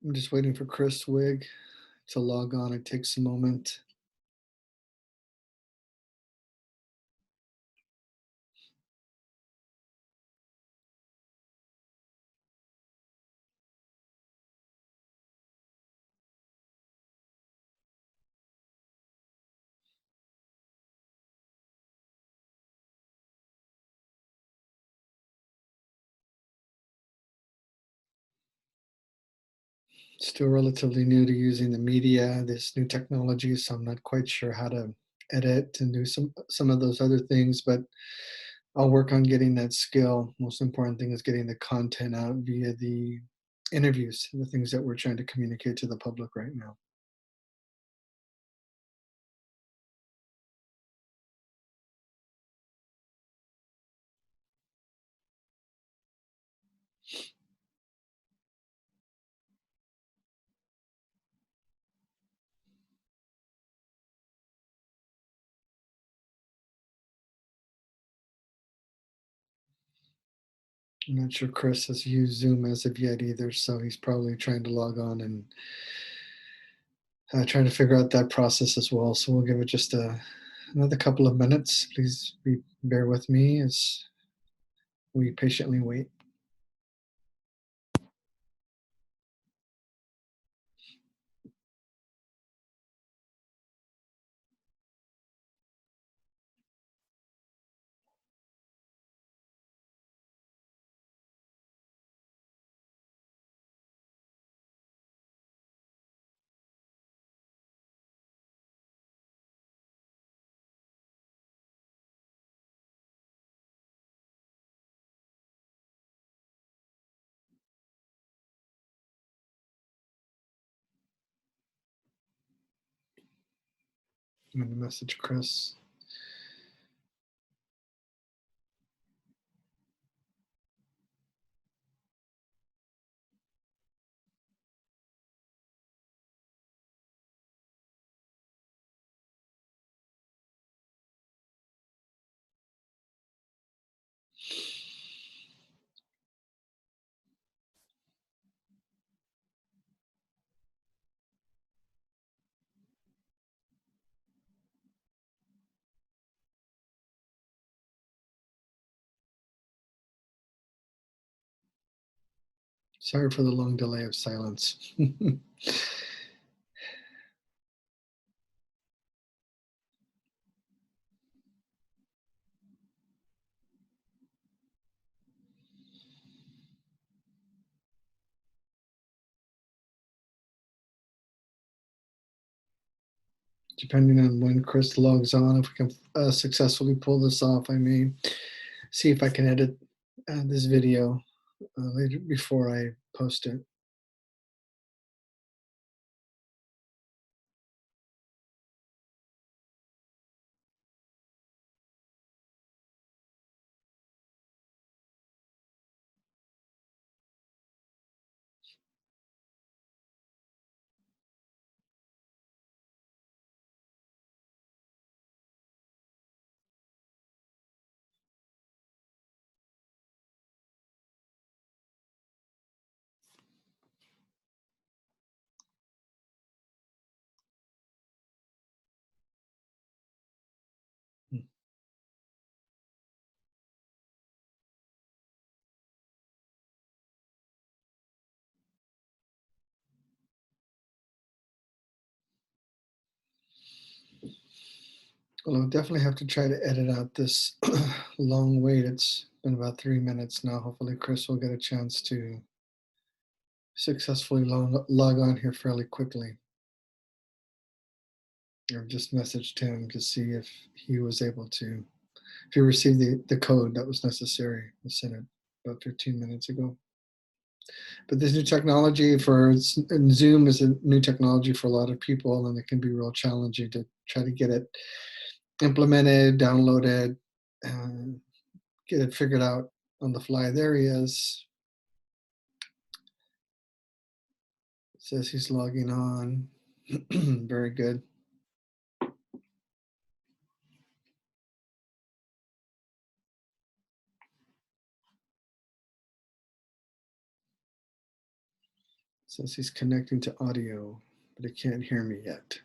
I'm just waiting for Chris Wig to log on. It takes a moment. Still relatively new to using the media, this new technology, so I'm not quite sure how to edit and do some of those other things, but I'll work on getting that skill. Most important thing is getting the content out via the interviews, the things that we're trying to communicate to the public right now. I'm not sure Chris has used Zoom as of yet either, so he's probably trying to log on and trying to figure out that process as well. So we'll give it just another couple of minutes. Please bear with me as we patiently wait. I'm going to message Chris. Sorry for the long delay of silence. Depending on when Chris logs on, if we can successfully pull this off, I may see if I can edit this video later before I post it. Well, I'll definitely have to try to edit out this long wait. It's been about 3 minutes now. Hopefully, Chris will get a chance to successfully log on here fairly quickly. I've just messaged him to see if he was able to, if he received the code that was necessary. I sent it about 15 minutes ago. But this new technology for and Zoom is a new technology for a lot of people, and it can be real challenging to try to get it implemented, downloaded, and get it figured out on the fly. There he is. It says he's logging on. Very good. Says he's connecting to audio, but he can't hear me yet.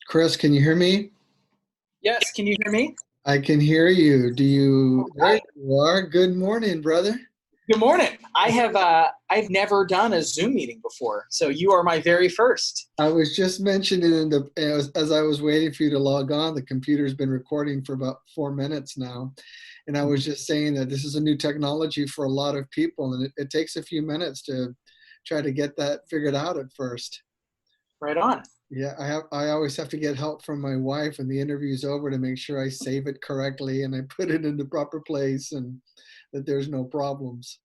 Chris, can you hear me? Yes, can you hear me? I can hear you. Do you? All There right. you are. Good morning, brother. Good morning. I've never done a Zoom meeting before, so you are my very first. I was just mentioning as I was waiting for you to log on, the computer's been recording for about 4 minutes now. And I was just saying that this is a new technology for a lot of people, and it takes a few minutes to try to get that figured out at first. Right on. Yeah, I always have to get help from my wife when the interview's over to make sure I save it correctly and I put it in the proper place and that there's no problems.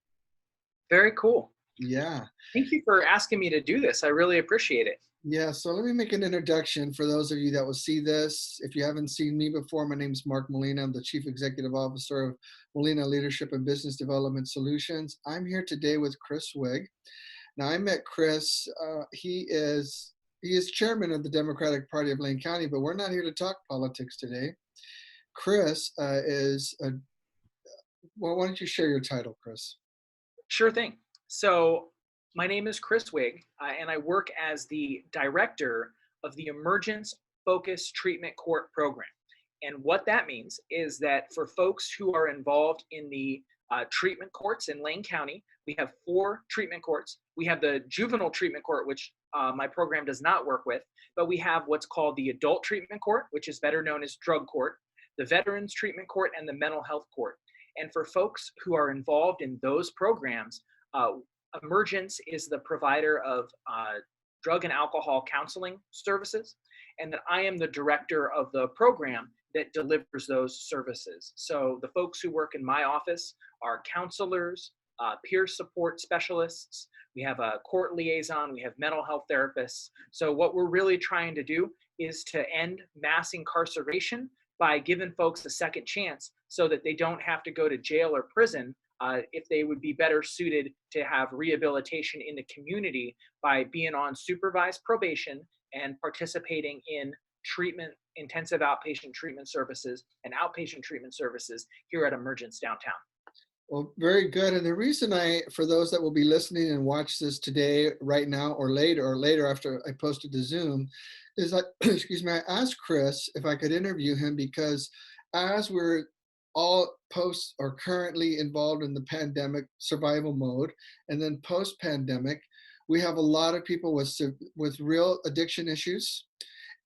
Very cool. Yeah. Thank you for asking me to do this. I really appreciate it. Yeah, so let me make an introduction for those of you that will see this. If you haven't seen me before, my name is Mark Molina. I'm the Chief Executive Officer of Molina Leadership and Business Development Solutions. I'm here today with Chris Wigg. Now, I met Chris. He is chairman of the Democratic Party of Lane County, but we're not here to talk politics today. Chris well, why don't you share your title, Chris? Sure thing. So, my name is Chris Wigg, and I work as the director of the Emergence Focused Treatment Court Program. And what that means is that for folks who are involved in the treatment courts in Lane County, we have 4 treatment courts. We have the juvenile treatment court, which my program does not work with, but we have what's called the adult treatment court, which is better known as drug court, the veterans treatment court, and the mental health court. And for folks who are involved in those programs, uh, Emergence is the provider of drug and alcohol counseling services, and that I am the director of the program that delivers those services. So the folks who work in my office are counselors, peer support specialists, we have a court liaison, we have mental health therapists. So what we're really trying to do is to end mass incarceration by giving folks a second chance so that they don't have to go to jail or prison, if they would be better suited to have rehabilitation in the community by being on supervised probation and participating in treatment, intensive outpatient treatment services and outpatient treatment services here at Emergence downtown. Well, very good. And the reason for those that will be listening and watch this today, right now, or later after I posted to Zoom, is that, excuse me, I asked Chris if I could interview him because as we're all post or currently involved in the pandemic survival mode, and then post-pandemic, we have a lot of people with real addiction issues,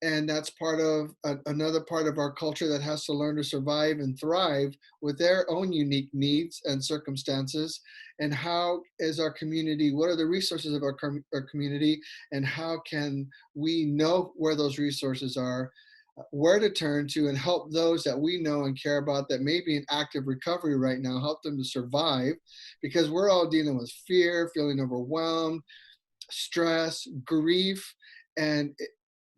and that's part of another part of our culture that has to learn to survive and thrive with their own unique needs and circumstances. And how is our community, what are the resources of our community, and how can we know where those resources are, where to turn to, and help those that we know and care about that may be in active recovery right now, help them to survive, because we're all dealing with fear, feeling overwhelmed, stress, grief, and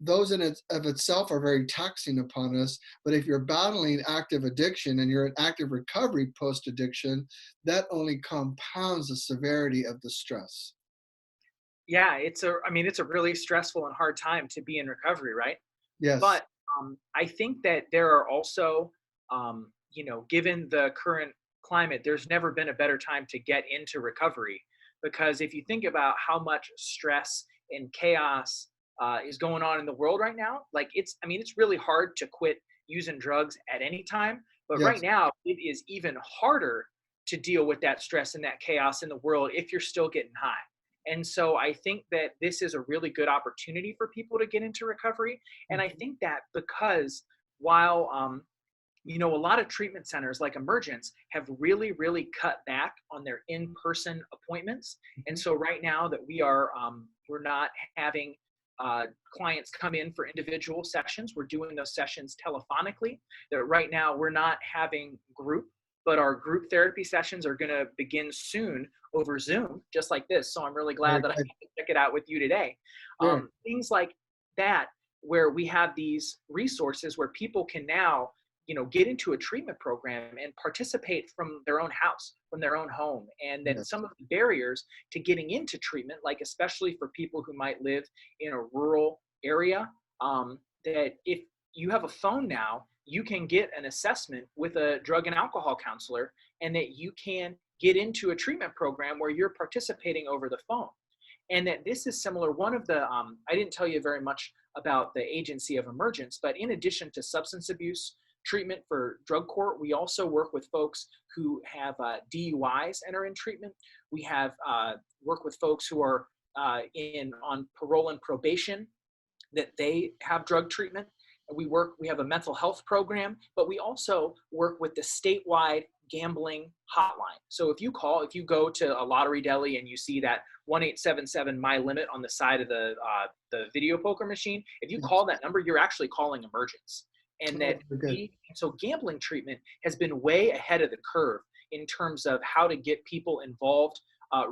those in of itself are very taxing upon us. But if you're battling active addiction and you're in active recovery post addiction, that only compounds the severity of the stress. Yeah, it's a really stressful and hard time to be in recovery, right? Yes. But I think that there are also, given the current climate, there's never been a better time to get into recovery. Because if you think about how much stress and chaos is going on in the world right now, like it's really hard to quit using drugs at any time. But right Yes. now, it is even harder to deal with that stress and that chaos in the world if you're still getting high. And so I think that this is a really good opportunity for people to get into recovery. And I Mhm. think that because while a lot of treatment centers like Emergence have really, really cut back on their in-person appointments. And Mhm. so right now that we're not having clients come in for individual sessions, we're doing those sessions telephonically. That right now we're not having group, but our group therapy sessions are going to begin soon over Zoom, just like this. So I'm really glad Very that I good. can check it out with you today. Sure. Things like that, where we have these resources where people can now get into a treatment program and participate from their own house, from their own home. And then Yes. some of the barriers to getting into treatment, like especially for people who might live in a rural area, that if you have a phone now, you can get an assessment with a drug and alcohol counselor, and that you can get into a treatment program where you're participating over the phone. And that this is similar. One of the, I didn't tell you very much about the agency of Emergence, but in addition to substance abuse treatment for drug court, we also work with folks who have DUIs and are in treatment. We have work with folks who are on parole and probation, that they have drug treatment. We have a mental health program, but we also work with the statewide gambling hotline. So if you go to a Lottery Deli and you see that 1-877 My Limit on the side of the video poker machine, if you call that number, you're actually calling Emergence. And so gambling treatment has been way ahead of the curve in terms of how to get people involved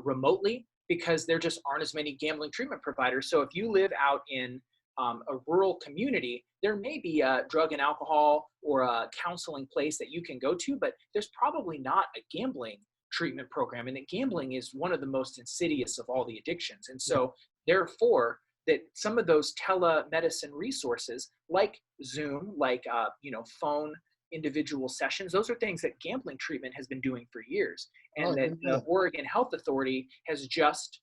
remotely, because there just aren't as many gambling treatment providers. So if you live out in a rural community, there may be a drug and alcohol or a counseling place that you can go to, but there's probably not a gambling treatment program. And that gambling is one of the most insidious of all the addictions. And so therefore, that some of those telemedicine resources like Zoom, like phone individual sessions, those are things that gambling treatment has been doing for years. And that the Oregon Health Authority has just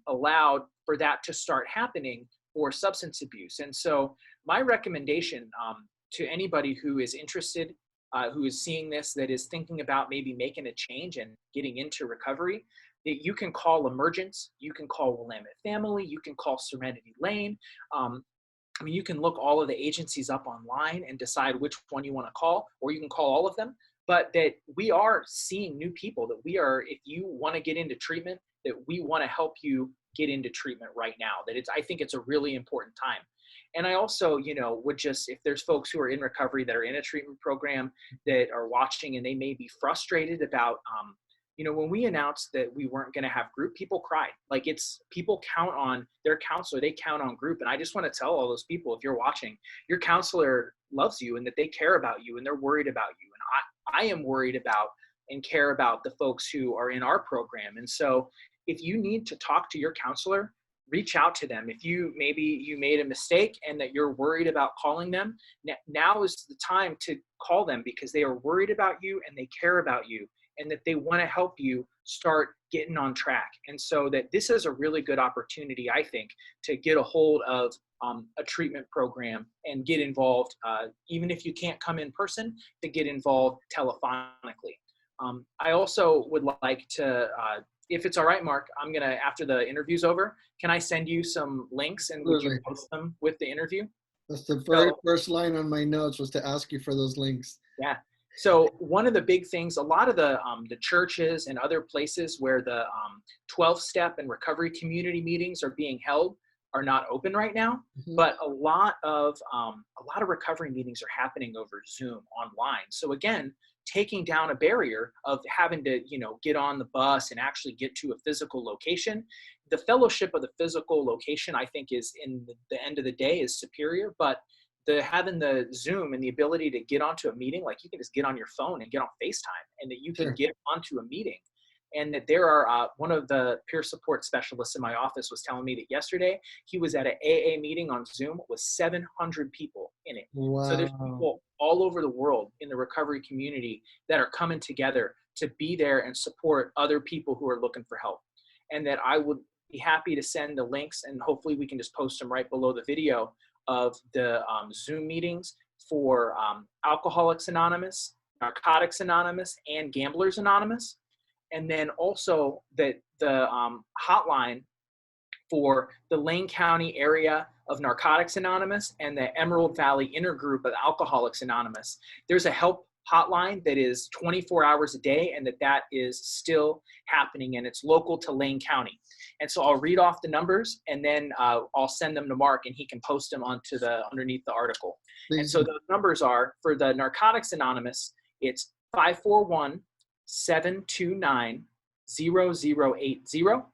allowed for that to start happening for substance abuse. And so my recommendation to anybody who is interested, who is seeing this, that is thinking about maybe making a change and getting into recovery, that you can call Emergence, you can call Willamette Family, you can call Serenity Lane. You can look all of the agencies up online and decide which one you want to call, or you can call all of them. But that we are seeing new people, that if you want to get into treatment, that we want to help you get into treatment right now. I think it's a really important time. And I also, would just, if there's folks who are in recovery that are in a treatment program that are watching and they may be frustrated about, when we announced that we weren't going to have group, people cried. Like people count on their counselor, they count on group. And I just want to tell all those people, if you're watching, your counselor loves you and that they care about you and they're worried about you. And I am worried about and care about the folks who are in our program. And so if you need to talk to your counselor, reach out to them. If you made a mistake and that you're worried about calling them, now is the time to call them, because they are worried about you and they care about you and that they want to help you start getting on track. And so that this is a really good opportunity, I think, to get a hold of a treatment program and get involved, even if you can't come in person, to get involved telephonically. I also would like to, if it's all right, Mark, I'm going to, after the interview's over, can I send you some links and would you post them with the interview? That's the very first line on my notes, was to ask you for those links. Yeah. So one of the big things, a lot of the churches and other places where the 12-step and recovery community meetings are being held are not open right now, but a lot of recovery meetings are happening over Zoom online. So again, taking down a barrier of having to, get on the bus and actually get to a physical location. The fellowship of the physical location, I think, is in the end of the day is superior, but having the Zoom and the ability to get onto a meeting, like you can just get on your phone and get on FaceTime, and that you can get onto a meeting. And that there are, one of the peer support specialists in my office was telling me that yesterday he was at an AA meeting on Zoom with 700 people in it. Wow. So there's people all over the world in the recovery community that are coming together to be there and support other people who are looking for help. And that I would be happy to send the links, and hopefully we can just post them right below the video, of the Zoom meetings for Alcoholics Anonymous, Narcotics Anonymous, and Gamblers Anonymous. And then also the hotline for the Lane County area of Narcotics Anonymous and the Emerald Valley Intergroup of Alcoholics Anonymous. There's a help hotline that is 24 hours a day, and that is still happening, and it's local to Lane County. And so I'll read off the numbers, and then I'll send them to Mark, and he can post them underneath the article. Please. And so those numbers are, for the Narcotics Anonymous, it's 541-729-0080.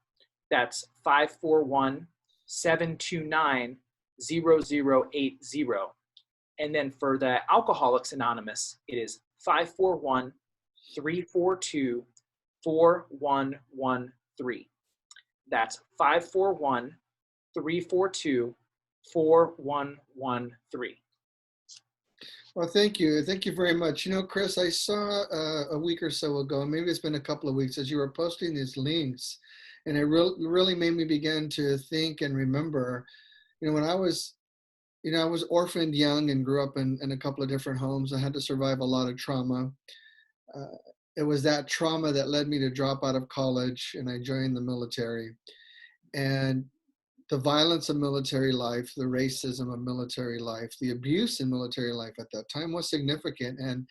That's 541-729-0080. And then for the Alcoholics Anonymous, it is 541-342-4113. That's 541-342-4113. Well, thank you. Thank you very much. You know, Chris, I saw a week or so ago, maybe it's been a couple of weeks, as you were posting these links, and it really made me begin to think and remember, when I was, I was orphaned young and grew up in a couple of different homes. I had to survive a lot of trauma. Uh, it was that trauma that led me to drop out of college and I joined the military. And the violence of military life, the racism of military life, the abuse in military life at that time was significant, and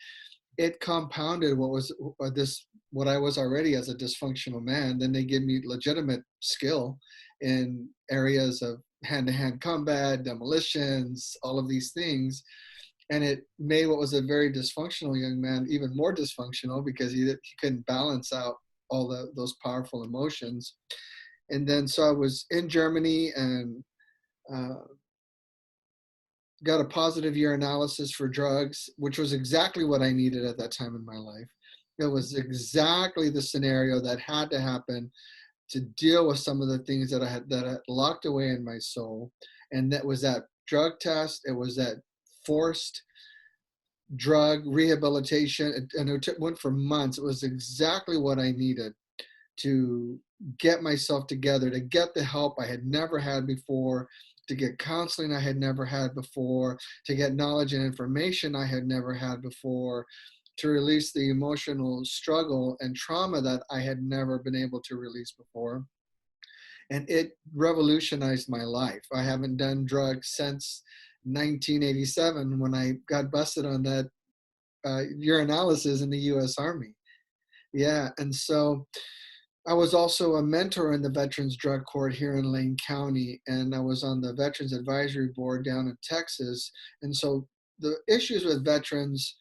it compounded what I was already as a dysfunctional man. Then they gave me legitimate skill in areas of hand-to-hand combat, demolitions, all of these things, and it made what was a very dysfunctional young man even more dysfunctional because he couldn't balance out all those powerful emotions. And then so I was in Germany and uh, got a positive urinalysis for drugs, which was exactly what I needed at that time in my life. It was exactly the scenario that had to happen to deal with some of the things that I had locked away in my soul. And that was that drug test. It was that forced drug rehabilitation, and it went for months. It was exactly what I needed to get myself together, to get the help I had never had before, to get counseling I had never had before, to get knowledge and information I had never had before, to release the emotional struggle and trauma that I had never been able to release before. And it revolutionized my life. I haven't done drugs since 1987 when I got busted on that urinalysis in the U.S. Army. Yeah, and so I was also a mentor in the Veterans Drug Court here in Lane County, and I was on the Veterans Advisory Board down in Texas. And so the issues with veterans,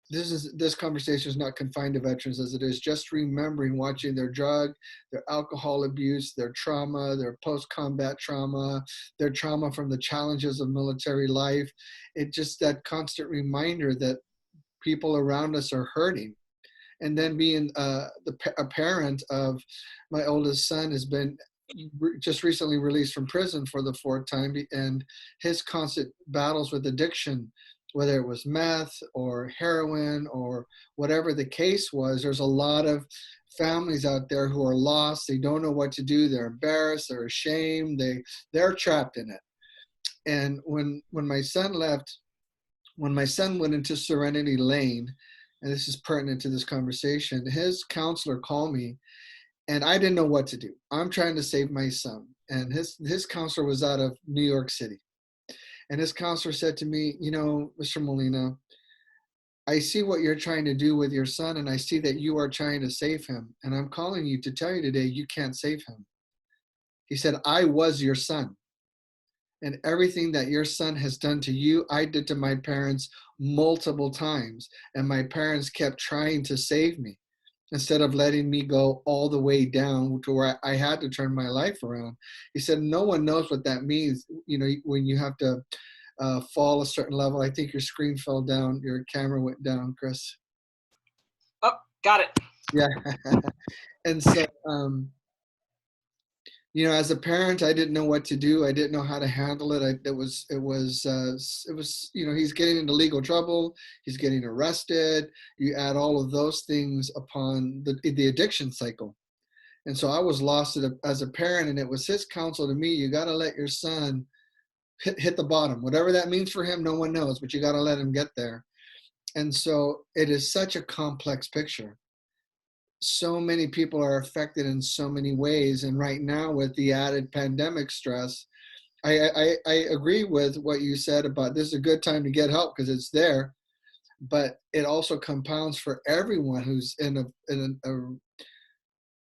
this conversation is not confined to veterans as it is just remembering watching their drug, their alcohol abuse, their trauma, their post-combat trauma, their trauma from the challenges of military life. It just that constant reminder that people around us are hurting. And then being a parent of my oldest son has been just recently released from prison for the fourth time, and his constant battles with addiction, whether it was meth or heroin or whatever the case was. There's a lot of families out there who are lost. They don't know what to do. They're embarrassed. They're ashamed. They're trapped in it. And when my son left, when my son went into Serenity Lane, and this is pertinent to this conversation, his counselor called me and I didn't know what to do. I'm trying to save my son. And his counselor was out of New York City. And his counselor said to me, Mr. Molina, I see what you're trying to do with your son, and I see that you are trying to save him. And I'm calling you to tell you today you can't save him. He said, I was your son. And everything that your son has done to you, I did to my parents multiple times. And my parents kept trying to save me instead of letting me go all the way down to where I had to turn my life around. He said, no one knows what that means, when you have to fall a certain level. I think your screen fell down, your camera went down, Chris. Oh, got it. Yeah. And so, as a parent, I didn't know what to do. I didn't know how to handle it. It was, he's getting into legal trouble. He's getting arrested. You add all of those things upon the addiction cycle. And so I was lost as a parent, and it was his counsel to me, you got to let your son hit the bottom. Whatever that means for him, no one knows, but you got to let him get there. And so it is such a complex picture. So many people are affected in so many ways. And right now with the added pandemic stress, I agree with what you said about this is a good time to get help because it's there, but it also compounds for everyone who's in an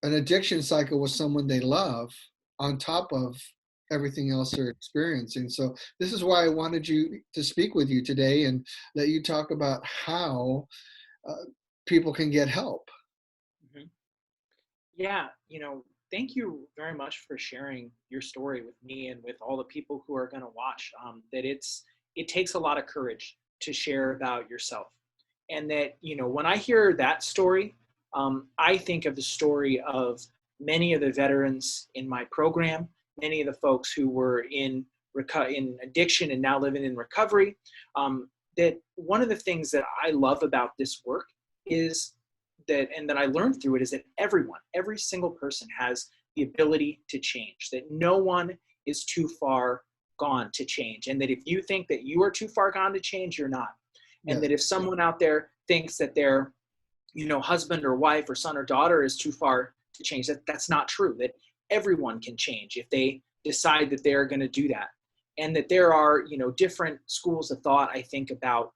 addiction cycle with someone they love on top of everything else they're experiencing. So this is why I wanted you to speak with you today and let you talk about how people can get help. Mm-hmm. Yeah, thank you very much for sharing your story with me and with all the people who are going to watch. That it takes a lot of courage to share about yourself, and that when I hear that story, I think of the story of many of the veterans in my program, many of the folks who were in addiction and now living in recovery. that one of the things that I love about this work is that, and that I learned through it, is that every single person has the ability to change, that no one is too far gone to change. And that if you think that you are too far gone to change, you're not. And Yes. that if someone out there thinks that their, husband or wife or son or daughter is too far to change, that's not true. That everyone can change if they decide that they're going to do that. And that there are, different schools of thought, I think, about,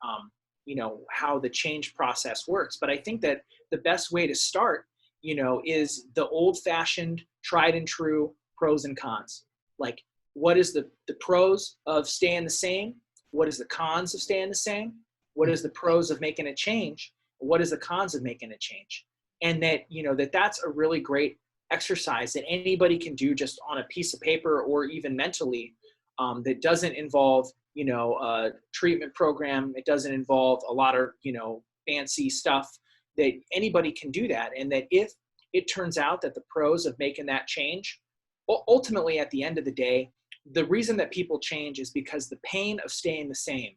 how the change process works. But I think that the best way to start, is the old fashioned, tried and true pros and cons. Like, what is the pros of staying the same? What is the cons of staying the same? What is the pros of making a change? What is the cons of making a change? And that, that's a really great exercise that anybody can do just on a piece of paper or even mentally, that doesn't involve, a treatment program. It doesn't involve a lot of, fancy stuff, that anybody can do that. And that if it turns out that the pros of making that change, ultimately at the end of the day, the reason that people change is because the pain of staying the same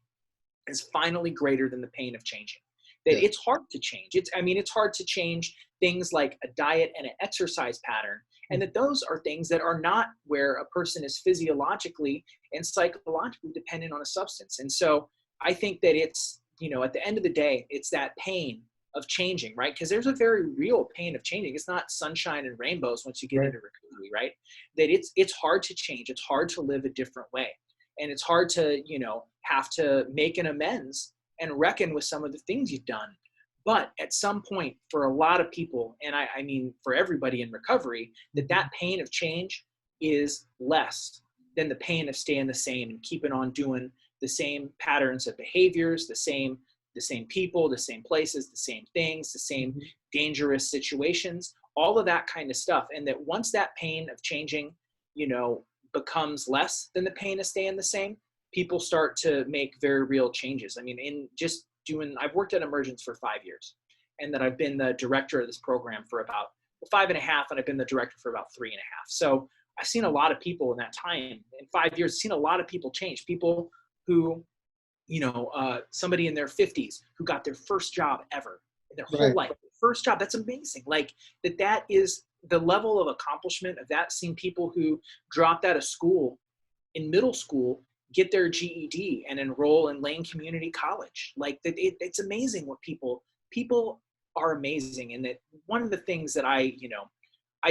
is finally greater than the pain of changing. That Yeah. it's hard to change. It's hard to change things like a diet and an exercise pattern. And that those are things that are not where a person is physiologically and psychologically dependent on a substance. And so I think that it's, at the end of the day, it's that pain of changing, right? Because there's a very real pain of changing. It's not sunshine and rainbows once you get Right. into recovery, right? That it's hard to change. It's hard to live a different way. And it's hard to, have to make an amends and reckon with some of the things you've done. But at some point, for a lot of people, and I mean for everybody in recovery, that pain of change is less than the pain of staying the same and keeping on doing the same patterns of behaviors, the same people, the same places, the same things, the same dangerous situations, all of that kind of stuff. And that once that pain of changing, becomes less than the pain of staying the same, people start to make very real changes. I mean, I've worked at Emergence for 5 years, and that I've been the director of this program for about 5.5, and I've been the director for about 3.5. So I've seen a lot of people in that time. In 5 years, I've seen a lot of people change. People who, somebody in their 50s who got their first job ever in their whole Right. life. First job, that's amazing. Like that is the level of accomplishment of that. Seeing people who dropped out of school in middle school get their GED and enroll in Lane Community College. Like that, it's amazing what people are amazing. And that one of the things that I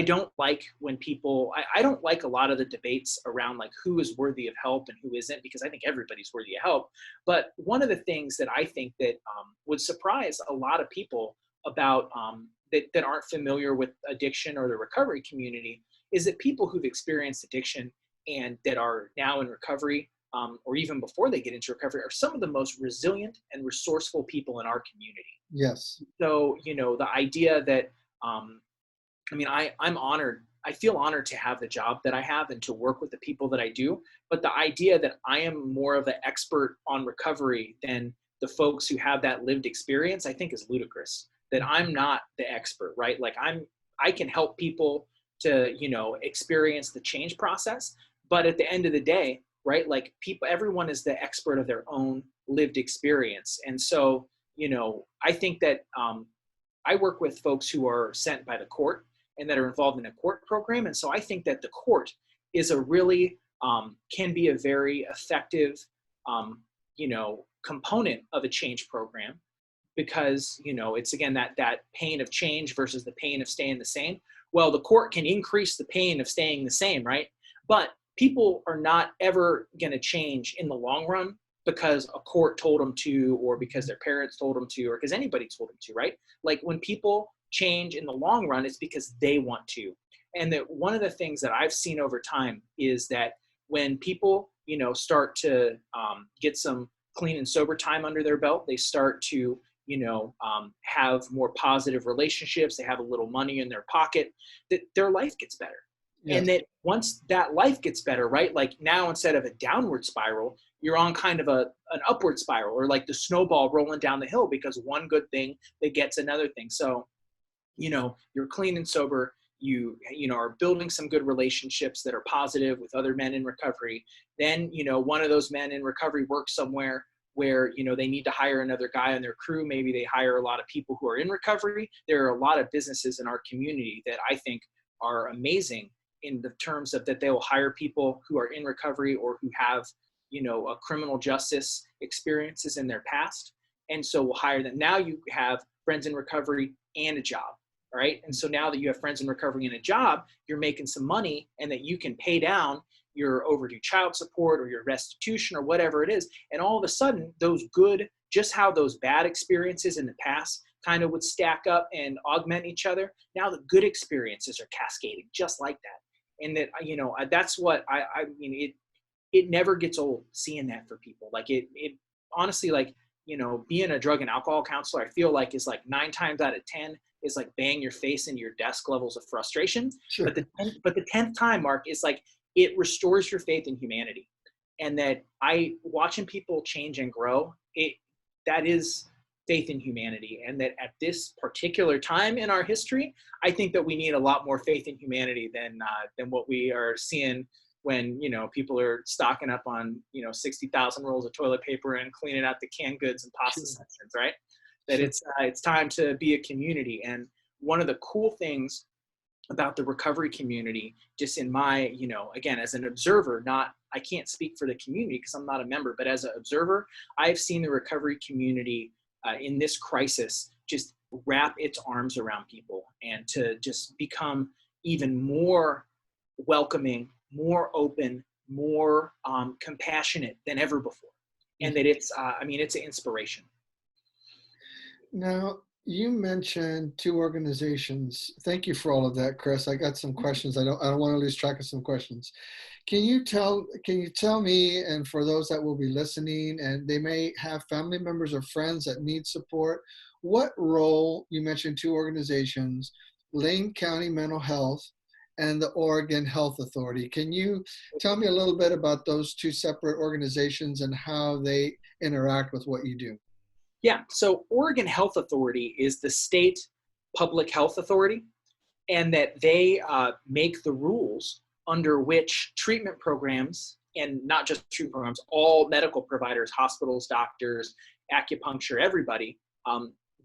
don't like when people, I don't like a lot of the debates around like who is worthy of help and who isn't, because I think everybody's worthy of help. But one of the things that I think that would surprise a lot of people about that aren't familiar with addiction or the recovery community is that people who've experienced addiction and that are now in recovery, or even before they get into recovery, are some of the most resilient and resourceful people in our community. Yes. So, the idea that, I'm honored. I feel honored to have the job that I have and to work with the people that I do. But the idea that I am more of an expert on recovery than the folks who have that lived experience, I think is ludicrous. That I'm not the expert, right? Like I can help people to, experience the change process. But at the end of the day, right, like everyone is the expert of their own lived experience. And so, I think that I work with folks who are sent by the court and that are involved in a court program. And so I think that the court is a really, can be a very effective, component of a change program, because, it's again, that pain of change versus the pain of staying the same. Well, the court can increase the pain of staying the same, right? But people are not ever going to change in the long run because a court told them to, or because their parents told them to, or because anybody told them to, right? Like when people change in the long run, it's because they want to. And that one of the things that I've seen over time is that when people, start to get some clean and sober time under their belt, they start to, have more positive relationships, they have a little money in their pocket, that their life gets better. Yes. And that once that life gets better, right? Like now, instead of a downward spiral, you're on kind of an upward spiral, or like the snowball rolling down the hill, because one good thing begets another thing. So, you're clean and sober, you are building some good relationships that are positive with other men in recovery. Then, one of those men in recovery works somewhere where, you know, they need to hire another guy on their crew. Maybe they hire a lot of people who are in recovery. There are a lot of businesses in our community that I think are amazing in the terms of that they will hire people who are in recovery or who have, you know, a criminal justice experiences in their past. And so we'll hire them. Now you have friends in recovery and a job, right? And so now that you have friends in recovery and a job, you're making some money, and that you can pay down your overdue child support or your restitution or whatever it is. And all of a sudden, those good, just how those bad experiences in the past kind of would stack up and augment each other, now the good experiences are cascading just like that. And that, you know, that's what I mean, it never gets old seeing that for people. Like it honestly, like, you know, being a drug and alcohol counselor, I feel like is like 9 times out of 10 is like bang your face into your desk levels of frustration. Sure. But the 10th time, Mark, is like, it restores your faith in humanity. And that watching people change and grow, that is faith in humanity. And that at this particular time in our history, I think that we need a lot more faith in humanity than what we are seeing when, you know, people are stocking up on, you know, 60,000 rolls of toilet paper and cleaning out the canned goods and pasta sections, right? That it's time to be a community. And one of the cool things about the recovery community, just in my, you know, again, as an observer, I can't speak for the community because I'm not a member, but as an observer, I've seen the recovery community in this crisis just wrap its arms around people and to just become even more welcoming, more open, more compassionate than ever before. And that it's an inspiration. Now, you mentioned 2 organizations. Thank you for all of that, Chris. I got some questions. I don't want to lose track of some questions. Can you tell me, and for those that will be listening and they may have family members or friends that need support, what role, you mentioned 2 organizations, Lane County Mental Health and the Oregon Health Authority. Can you tell me a little bit about those 2 separate organizations and how they interact with what you do? Yeah, so Oregon Health Authority is the state public health authority, and that they make the rules under which treatment programs, and not just treatment programs, all medical providers, hospitals, doctors, acupuncture, everybody,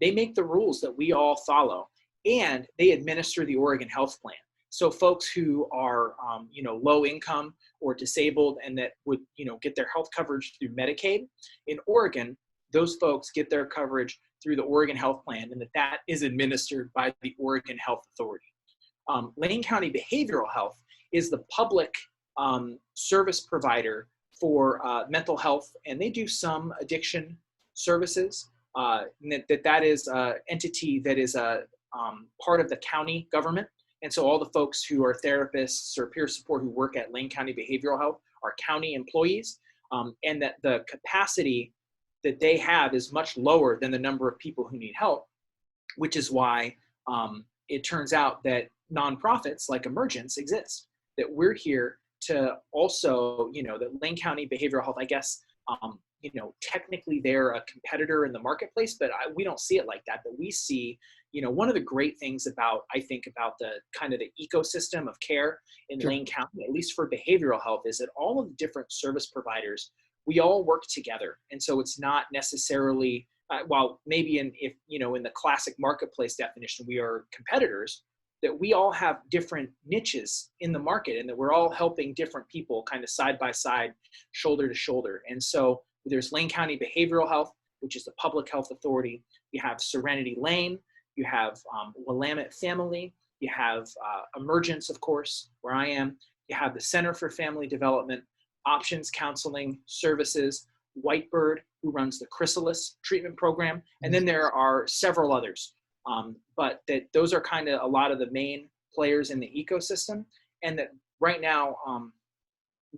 they make the rules that we all follow, and they administer the Oregon Health Plan. So folks who are, you know, low income or disabled and that would, you know, get their health coverage through Medicaid, in Oregon, those folks get their coverage through the Oregon Health Plan, and that is administered by the Oregon Health Authority. Lane County Behavioral Health is the public service provider for mental health, and they do some addiction services. That is an entity that is a part of the county government. And so all the folks who are therapists or peer support who work at Lane County Behavioral Health are county employees, and that the capacity that they have is much lower than the number of people who need help, which is why it turns out that nonprofits like Emergence exist, that we're here to also, you know, that Lane County Behavioral Health, I guess, you know, technically they're a competitor in the marketplace, but we don't see it like that. But we see, you know, one of the great things about, I think, about the kind of the ecosystem of care in Lane County, at least for behavioral health, is that all of the different service providers, we all work together. And so it's not necessarily, while maybe in the classic marketplace definition, we are competitors, that we all have different niches in the market and that we're all helping different people kind of side by side, shoulder to shoulder. And so there's Lane County Behavioral Health, which is the public health authority. You have Serenity Lane, you have Willamette Family, you have Emergence, of course, where I am. You have the Center for Family Development, Options Counseling Services, Whitebird, who runs the Chrysalis treatment program, and then there are several others. But that those are kind of a lot of the main players in the ecosystem, and that right now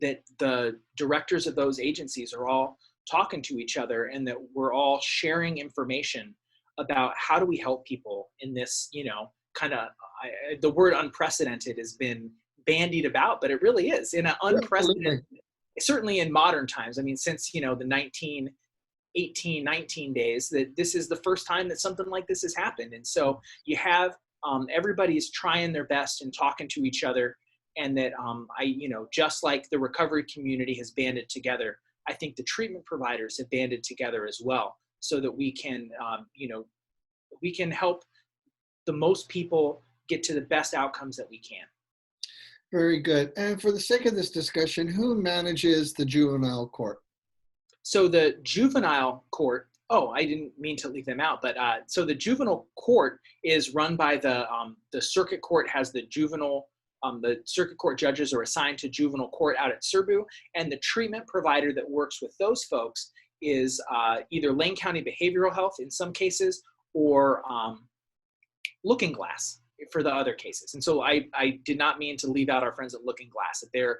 that the directors of those agencies are all talking to each other, and that we're all sharing information about how do we help people in this, you know, kind of, the word unprecedented has been bandied about, but it really is in an unprecedented, certainly in modern times. I mean, since, you know, the 19 days, that this is the first time that something like this has happened. And so you have everybody's trying their best and talking to each other, and that just like the recovery community has banded together, I think the treatment providers have banded together as well so that we can, we can help the most people get to the best outcomes that we can. Very good. And for the sake of this discussion, who manages the juvenile court? So the juvenile court, oh, I didn't mean to leave them out, but so the juvenile court is run by the circuit court has the circuit court judges are assigned to juvenile court out at SERBU, and the treatment provider that works with those folks is either Lane County Behavioral Health in some cases or Looking Glass for the other cases. And so I did not mean to leave out our friends at Looking Glass, that they're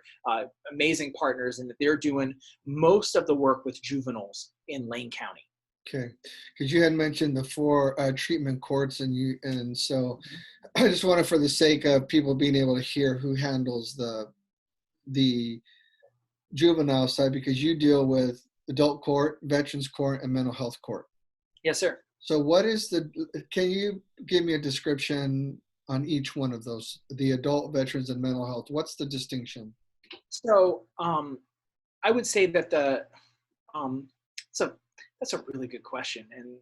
amazing partners and that they're doing most of the work with juveniles in Lane County. Okay, because you had mentioned the 4 treatment courts, and so I just wanted, for the sake of people being able to hear, who handles the juvenile side, because you deal with adult court, veterans court, and mental health court. Yes, sir. So can you give me a description on each one of those, the adult, veterans, and mental health? What's the distinction? So I would say that that's a really good question. And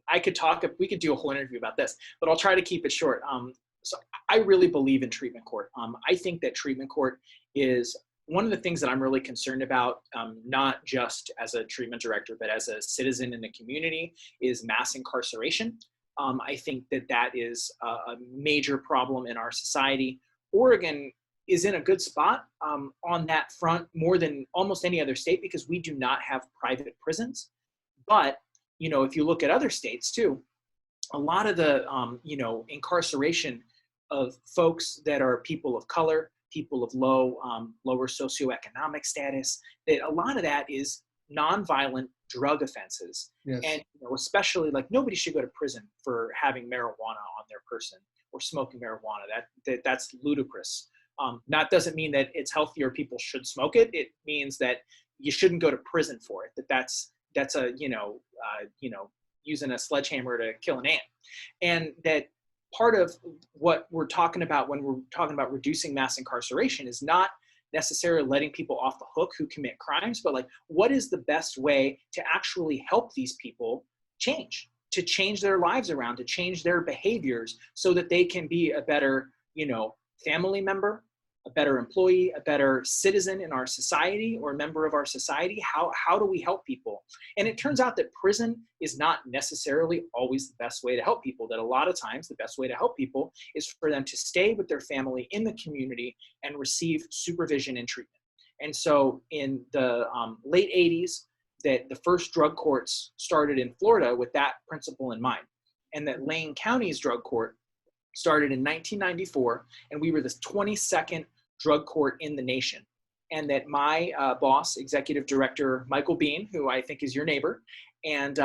we could do a whole interview about this, but I'll try to keep it short. So I really believe in treatment court. I think that treatment court is one of the things that I'm really concerned about, not just as a treatment director, but as a citizen in the community, is mass incarceration. I think that is a major problem in our society. Oregon is in a good spot on that front more than almost any other state because we do not have private prisons. But, if you look at other states too, a lot of the, incarceration of folks that are people of color, people of lower socioeconomic status, that a lot of that is nonviolent drug offenses. Yes. And especially nobody should go to prison for having marijuana on their person or smoking marijuana. That's ludicrous. That doesn't mean that it's healthy or people should smoke it. It means that you shouldn't go to prison for it. That's a using a sledgehammer to kill an ant. And that part of what we're talking about when we're talking about reducing mass incarceration is not necessarily letting people off the hook who commit crimes, but what is the best way to actually help these people to change their lives around, to change their behaviors so that they can be a better, family member, a better employee, a better citizen in our society or a member of our society? How do we help people? And it turns out that prison is not necessarily always the best way to help people, that a lot of times the best way to help people is for them to stay with their family in the community and receive supervision and treatment. And so in the late 80s, that the first drug courts started in Florida with that principle in mind. And that Lane County's drug court started in 1994, and we were the 22nd drug court in the nation. And that my boss, Executive Director Michael Bean, who I think is your neighbor, and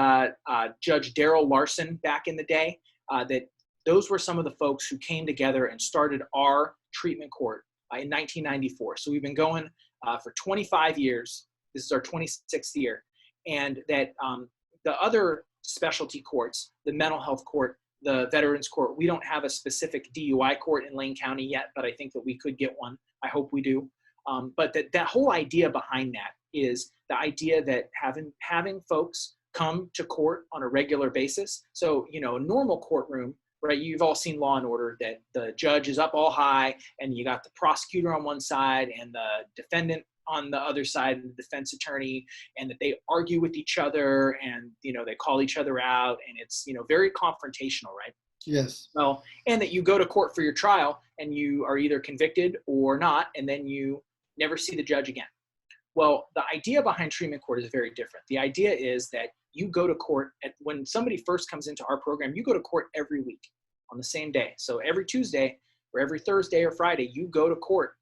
Judge Daryl Larson back in the day, that those were some of the folks who came together and started our treatment court in 1994. So we've been going for 25 years. This is our 26th year. And that the other specialty courts, the mental health court, the veterans court, we don't have a specific DUI court in Lane County yet, but I think that we could get one. I hope we do. But that whole idea behind that is the idea that having folks come to court on a regular basis. So, a normal courtroom, right? You've all seen Law and Order, that the judge is up all high and you got the prosecutor on one side and the defendant on the other side, and the defense attorney, and that they argue with each other and, they call each other out, and it's, very confrontational, right? Yes. Well, and that you go to court for your trial and you are either convicted or not, and then you never see the judge again. Well, the idea behind treatment court is very different. The idea is that you go to court when somebody first comes into our program, you go to court every week on the same day. So every Tuesday or every Thursday or Friday, you go to court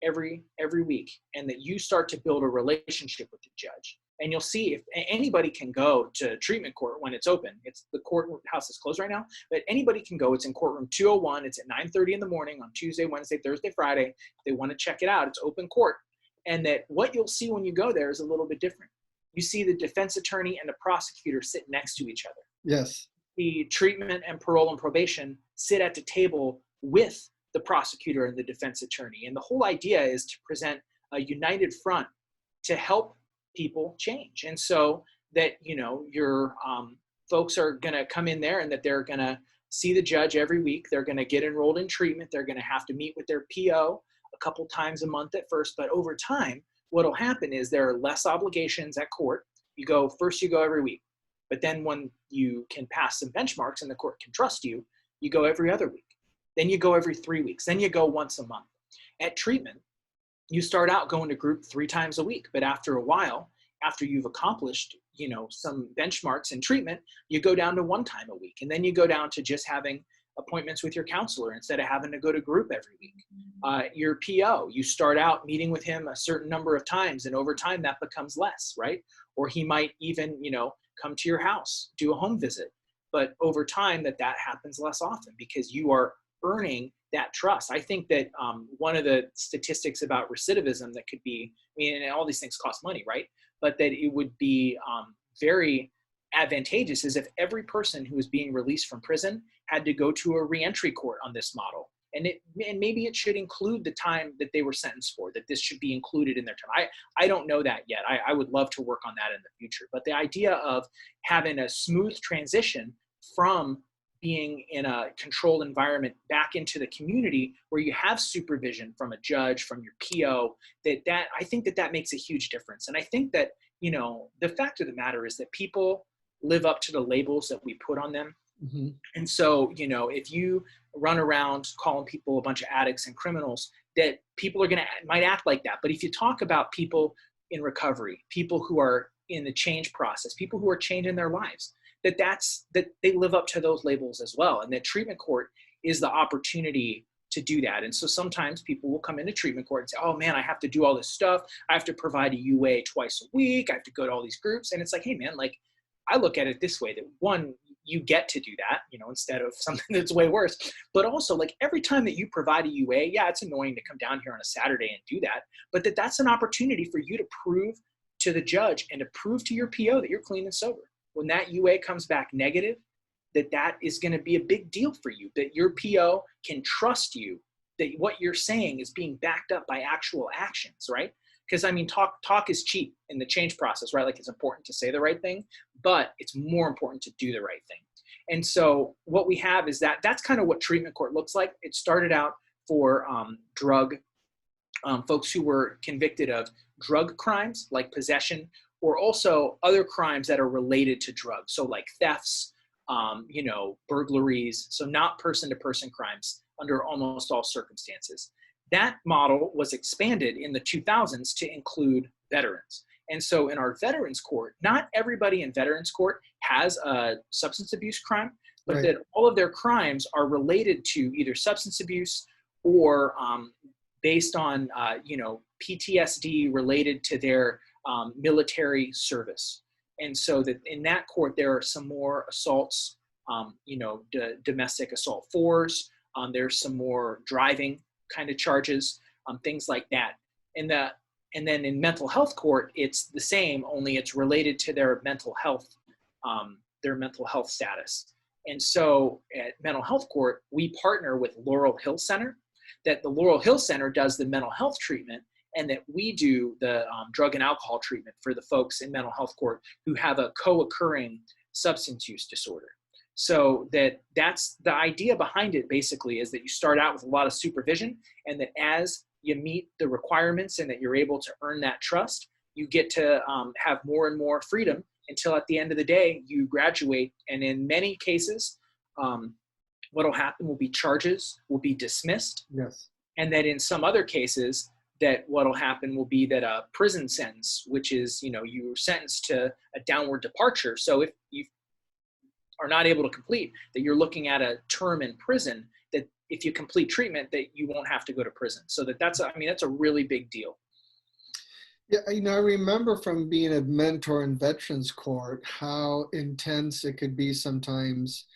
every week, and that you start to build a relationship with the judge. And you'll see if anybody can go to treatment court when it's open. It's the courthouse is closed right now, but anybody can go. It's in courtroom 201. It's at 9:30 in the morning on Tuesday, Wednesday, Thursday, Friday. If they want to check it out, it's open court. And that what you'll see when you go there is a little bit different. You see the defense attorney and the prosecutor sit next to each other. Yes. The treatment and parole and probation sit at the table with the prosecutor and the defense attorney. And the whole idea is to present a united front to help people change. And so that, your folks are going to come in there and that they're going to see the judge every week. They're going to get enrolled in treatment. They're going to have to meet with their PO a couple times a month at first, but over time, what will happen is there are less obligations at court. You go every week, but then when you can pass some benchmarks and the court can trust you, you go every other week. Then you go every 3 weeks. Then you go once a month. At treatment, you start out going to group 3 times a week, but after a while, after you've accomplished, some benchmarks in treatment, you go down to 1 time a week. And then you go down to just having appointments with your counselor instead of having to go to group every week. Your PO, you start out meeting with him a certain number of times, and over time that becomes less, right? Or he might even, come to your house, do a home visit. But over time that happens less often because you are earning that trust. I think that one of the statistics about recidivism that could be, and all these things cost money, right? But that it would be very advantageous is if every person who was being released from prison had to go to a reentry court on this model. And maybe it should include the time that they were sentenced for, that this should be included in their term. I don't know that yet. I would love to work on that in the future. But the idea of having a smooth transition from being in a controlled environment back into the community where you have supervision from a judge, from your PO, I think that makes a huge difference. And I think that, the fact of the matter is that people live up to the labels that we put on them. Mm-hmm. And so, if you run around calling people a bunch of addicts and criminals, that people are might act like that. But if you talk about people in recovery, people who are in the change process, people who are changing their lives, that they live up to those labels as well. And that treatment court is the opportunity to do that. And so sometimes people will come into treatment court and say, oh man, I have to do all this stuff. I have to provide a UA twice a week. I have to go to all these groups. And it's like, hey man, like I look at it this way, that one, you get to do that, instead of something that's way worse. But also, like every time that you provide a UA, yeah, it's annoying to come down here on a Saturday and do that, but that's an opportunity for you to prove to the judge and to prove to your PO that you're clean and sober. When that UA comes back negative, that is going to be a big deal for you, that your PO can trust you, that what you're saying is being backed up by actual actions, right? Because talk is cheap in the change process, right? Like it's important to say the right thing, but it's more important to do the right thing. And so what we have is that's kind of what treatment court looks like. It started out for drug folks who were convicted of drug crimes like possession, or also other crimes that are related to drugs. So like thefts, burglaries, so not person-to-person crimes under almost all circumstances. That model was expanded in the 2000s to include veterans. And so in our veterans court, not everybody in veterans court has a substance abuse crime, but that all of their crimes are related to either substance abuse or based on, PTSD related to their military service. And so that in that court, there are some more assaults, domestic assault 4s. There's some more driving kind of charges, things like that. And then in mental health court, it's the same, only it's related to their mental health status. And so at mental health court, we partner with Laurel Hill Center, that the Laurel Hill Center does the mental health treatment, and that we do the drug and alcohol treatment for the folks in mental health court who have a co-occurring substance use disorder. So that's the idea behind it, basically, is that you start out with a lot of supervision, and that as you meet the requirements and that you're able to earn that trust, you get to have more and more freedom until at the end of the day, you graduate. And in many cases, what will happen will be charges will be dismissed. Yes. And that in some other cases, that what will happen will be that a prison sentence, which is, you're sentenced to a downward departure. So if you are not able to complete, that you're looking at a term in prison, that if you complete treatment, that you won't have to go to prison. So that's a really big deal. Yeah, I remember from being a mentor in Veterans Court, how intense it could be sometimes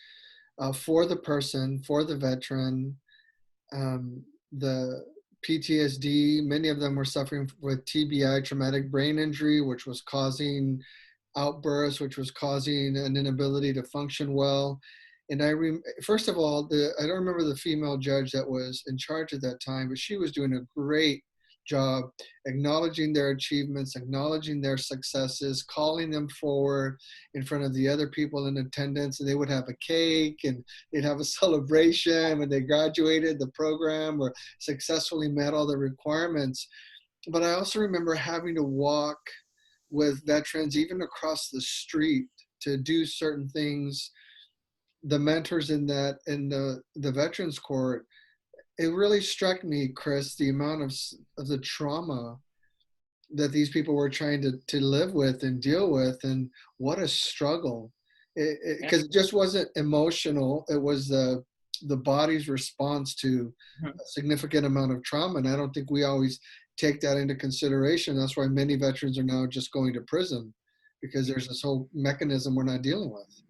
for the person, for the veteran, the PTSD. Many of them were suffering with TBI, traumatic brain injury, which was causing outbursts, which was causing an inability to function well. And first of all, I don't remember the female judge that was in charge at that time, but she was doing a great job acknowledging their achievements, acknowledging their successes, calling them forward in front of the other people in attendance, and they would have a cake and they'd have a celebration when they graduated the program or successfully met all the requirements. But I also remember having to walk with veterans even across the street to do certain things. The mentors in the veterans court, it really struck me, Chris, the amount of the trauma that these people were trying to live with and deal with, and what a struggle. Because it just wasn't emotional, it was the body's response to a significant amount of trauma. And I don't think we always take that into consideration. That's why many veterans are now just going to prison, because there's this whole mechanism we're not dealing with.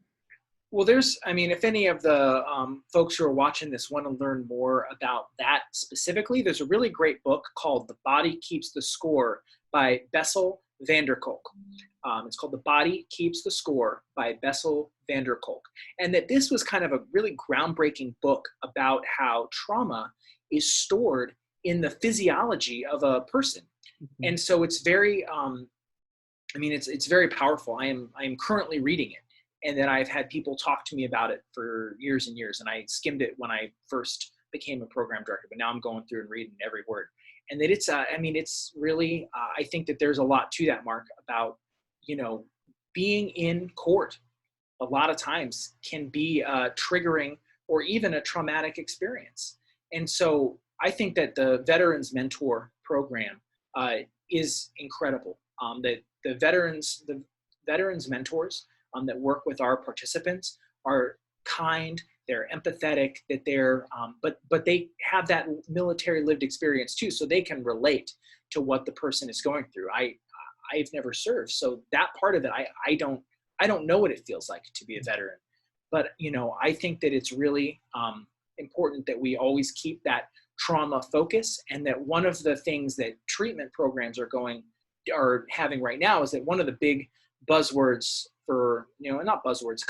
Well, if any of the folks who are watching this want to learn more about that specifically, there's a really great book called The Body Keeps the Score by Bessel van der Kolk. It's called The Body Keeps the Score by Bessel van der Kolk. And that this was kind of a really groundbreaking book about how trauma is stored in the physiology of a person. Mm-hmm. And so it's very, it's very powerful. I am currently reading it. And then I've had people talk to me about it for years and years. And I skimmed it when I first became a program director, but now I'm going through and reading every word. And that it's really, I think that there's a lot to that, Mark, about, being in court a lot of times can be triggering or even a traumatic experience. And so I think that the Veterans Mentor program is incredible. That the veterans mentors that work with our participants are kind, they're empathetic, that they're, but they have that military lived experience too, so they can relate to what the person is going through. I've never served, so that part of it, I don't know what it feels like to be a veteran, but I think that it's really important that we always keep that trauma focus, and that one of the things that treatment programs are having right now is that one of the big buzzwords for, not buzzwords,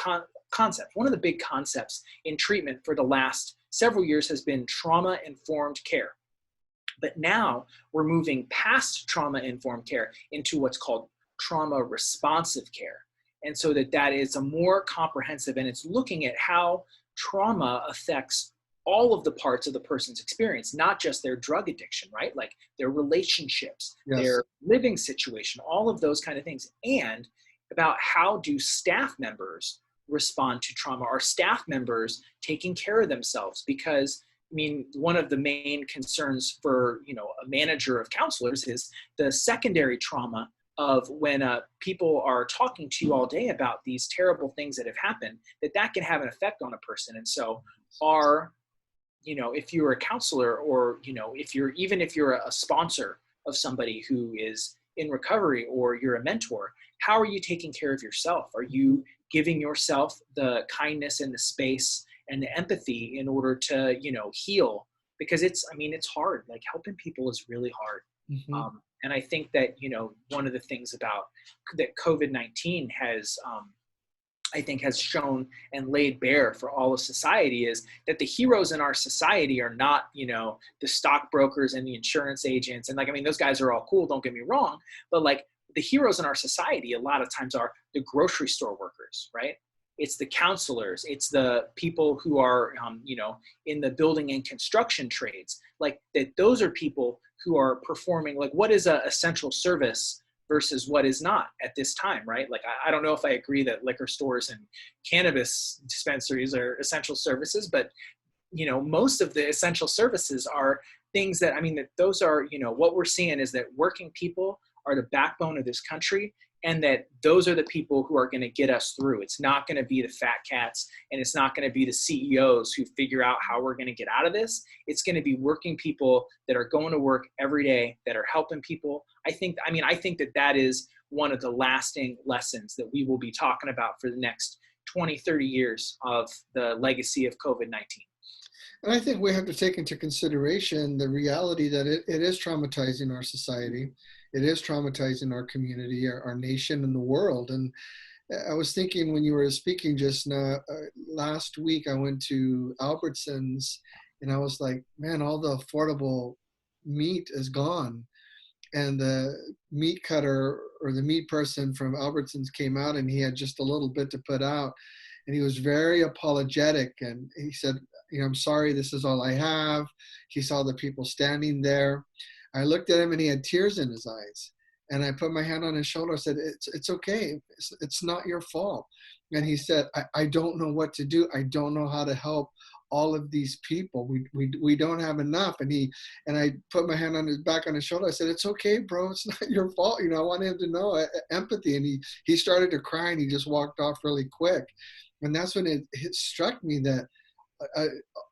concept. One of the big concepts in treatment for the last several years has been trauma-informed care. But now we're moving past trauma-informed care into what's called trauma-responsive care. And so that is a more comprehensive, and it's looking at how trauma affects all of the parts of the person's experience, not just their drug addiction, right? Like their relationships, yes, their living situation, all of those kind of things. And about how do staff members respond to trauma? Are staff members taking care of themselves? Because one of the main concerns for, a manager of counselors is the secondary trauma of when people are talking to you all day about these terrible things that have happened, that can have an effect on a person. And so if you're a counselor, or, if you're a sponsor of somebody who is in recovery, or you're a mentor, how are you taking care of yourself? Are you giving yourself the kindness and the space and the empathy in order to, heal? Because it's hard. Like, helping people is really hard. Mm-hmm. And I think that, one of the things about that COVID-19 has, has shown and laid bare for all of society is that the heroes in our society are not, the stockbrokers and the insurance agents. And those guys are all cool, don't get me wrong. But the heroes in our society a lot of times are the grocery store workers, right? It's the counselors. It's the people who are, in the building and construction trades. Those are people who are performing, what is an essential service versus what is not at this time, right? I don't know if I agree that liquor stores and cannabis dispensaries are essential services, but, most of the essential services are things that, that those are, what we're seeing is that working people are the backbone of this country, and that those are the people who are going to get us through. It's not going to be the fat cats, and it's not going to be the CEOs who figure out how we're going to get out of this. It's going to be working people that are going to work every day, that are helping people. I think that is one of the lasting lessons that we will be talking about for the next 20, 30 years of the legacy of COVID-19. And I think we have to take into consideration the reality that it is traumatizing our society. It is traumatizing our community, our nation, and the world. And I was thinking when you were speaking just now, last week I went to Albertsons, and I was like, man, all the affordable meat is gone. and the meat cutter or the meat person from Albertsons came out, and he had just a little bit to put out, and he was very apologetic, and he said, I'm sorry, this is all I have. He saw the people standing there. I looked at him, and he had tears in his eyes, and I put my hand on his shoulder. I said, it's okay, it's not your fault. And he said, I don't know what to do. I don't know how to help all of these people. We don't have enough. And I put my hand on his back, on his shoulder. I said, it's okay, bro. It's not your fault. I want him to know empathy. And he started to cry, and he just walked off really quick. And that's when it struck me that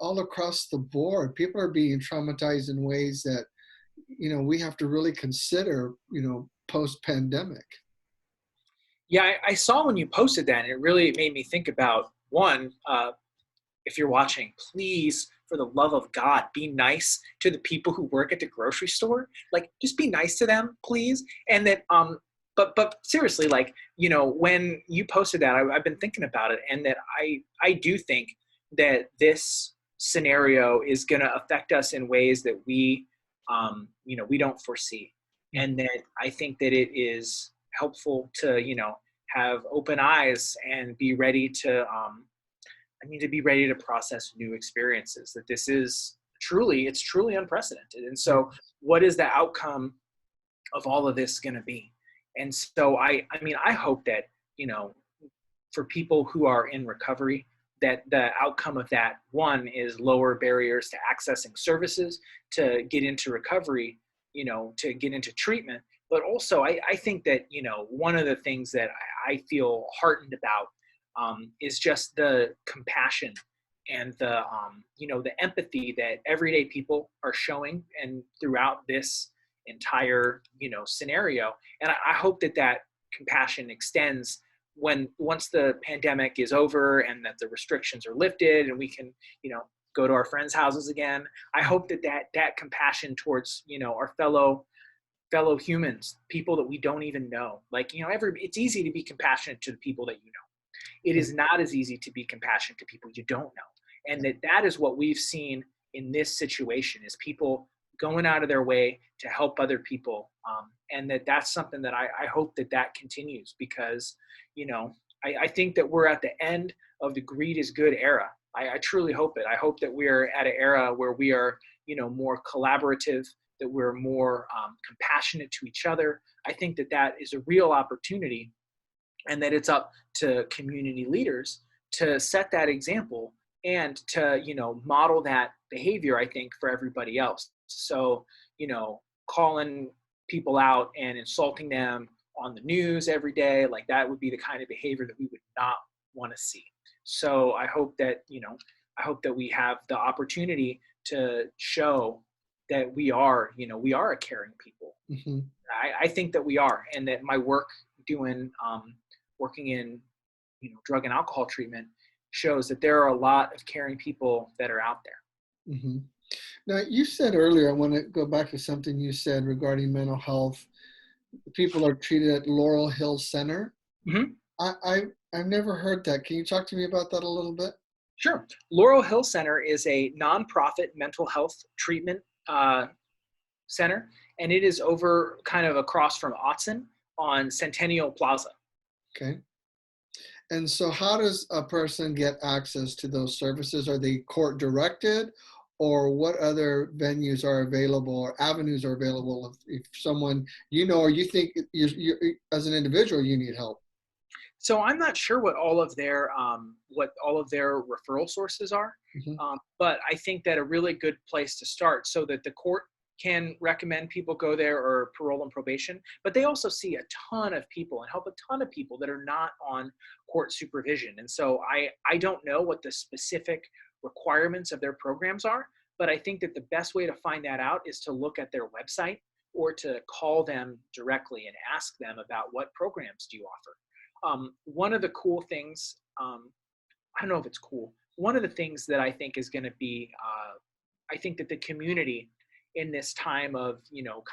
all across the board, people are being traumatized in ways that, we have to really consider, post-pandemic. Yeah, I saw when you posted that, and it really made me think about one. If you're watching, please, for the love of God, be nice to the people who work at the grocery store. Like, just be nice to them, please. And that, but seriously, like, when you posted that, I've been thinking about it, and that I do think that this scenario is going to affect us in ways that we don't foresee, and that I think that it is helpful to have open eyes and be ready to to be ready to process new experiences. That this is it's truly unprecedented. And so, what is the outcome of all of this going to be? And so, I hope that for people who are in recovery, that the outcome of that, one, is lower barriers to accessing services, to get into recovery, to get into treatment. But also, I think that, one of the things that I feel heartened about is just the compassion and the empathy that everyday people are showing, and throughout this entire, scenario. And I hope that compassion extends once the pandemic is over, and that the restrictions are lifted, and we can, go to our friends' houses again. I hope that compassion towards, our fellow humans, people that we don't even know. Like, it's easy to be compassionate to the people that you know. It is not as easy to be compassionate to people you don't know. And that is what we've seen in this situation, is people going out of their way to help other people. And that's something that I hope that continues, because, I think that we're at the end of the greed is good era. I truly hope it. I hope that we're at an era where we are, more collaborative, that we're more compassionate to each other. I think that is a real opportunity, and that it's up to community leaders to set that example, and to, model that behavior, I think, for everybody else. So, calling people out and insulting them on the news every day, like, that would be the kind of behavior that we would not want to see. So I hope that, we have the opportunity to show that we are a caring people. Mm-hmm. I think that we are, and that my work working in, drug and alcohol treatment shows that there are a lot of caring people that are out there. Mm-hmm. Now, you said earlier, I want to go back to something you said regarding mental health. People are treated at Laurel Hill Center. Mm-hmm. I've never heard that. Can you talk to me about that a little bit? Sure. Laurel Hill Center is a nonprofit mental health treatment center, and it is over kind of across from Autzen on Centennial Plaza. Okay. And so how does a person get access to those services? Are they court directed, or what other venues are available or avenues are available if someone, or you think you as an individual, you need help? So I'm not sure what all of their referral sources are, Mm-hmm. but I think that a really good place to start, so that the court can recommend people go there, or parole and probation, but they also see a ton of people and help a ton of people that are not on court supervision. And so I don't know what the specific requirements of their programs are, but I think that the best way to find that out is to look at their website, or to call them directly and ask them about what programs do you offer. One of the cool things, I don't know if it's cool, one of the things that I think is going to be, I think that the community in this time of,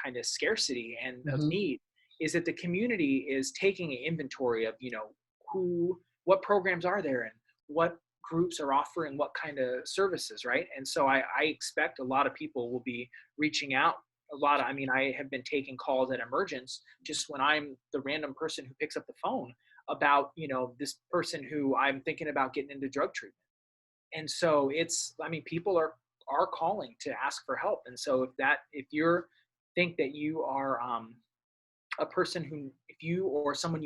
kind of scarcity and of Mm-hmm. need, is that the community is taking an inventory of, what programs are there, and what groups are offering what kind of services, right? And so I expect a lot of people will be reaching out a lot of, I mean, I have been taking calls at Emergence just when I'm the random person who picks up the phone about, this person who I'm thinking about getting into drug treatment. And so it's, I mean, people are calling to ask for help. And so if you're think that you are a person who, if you or someone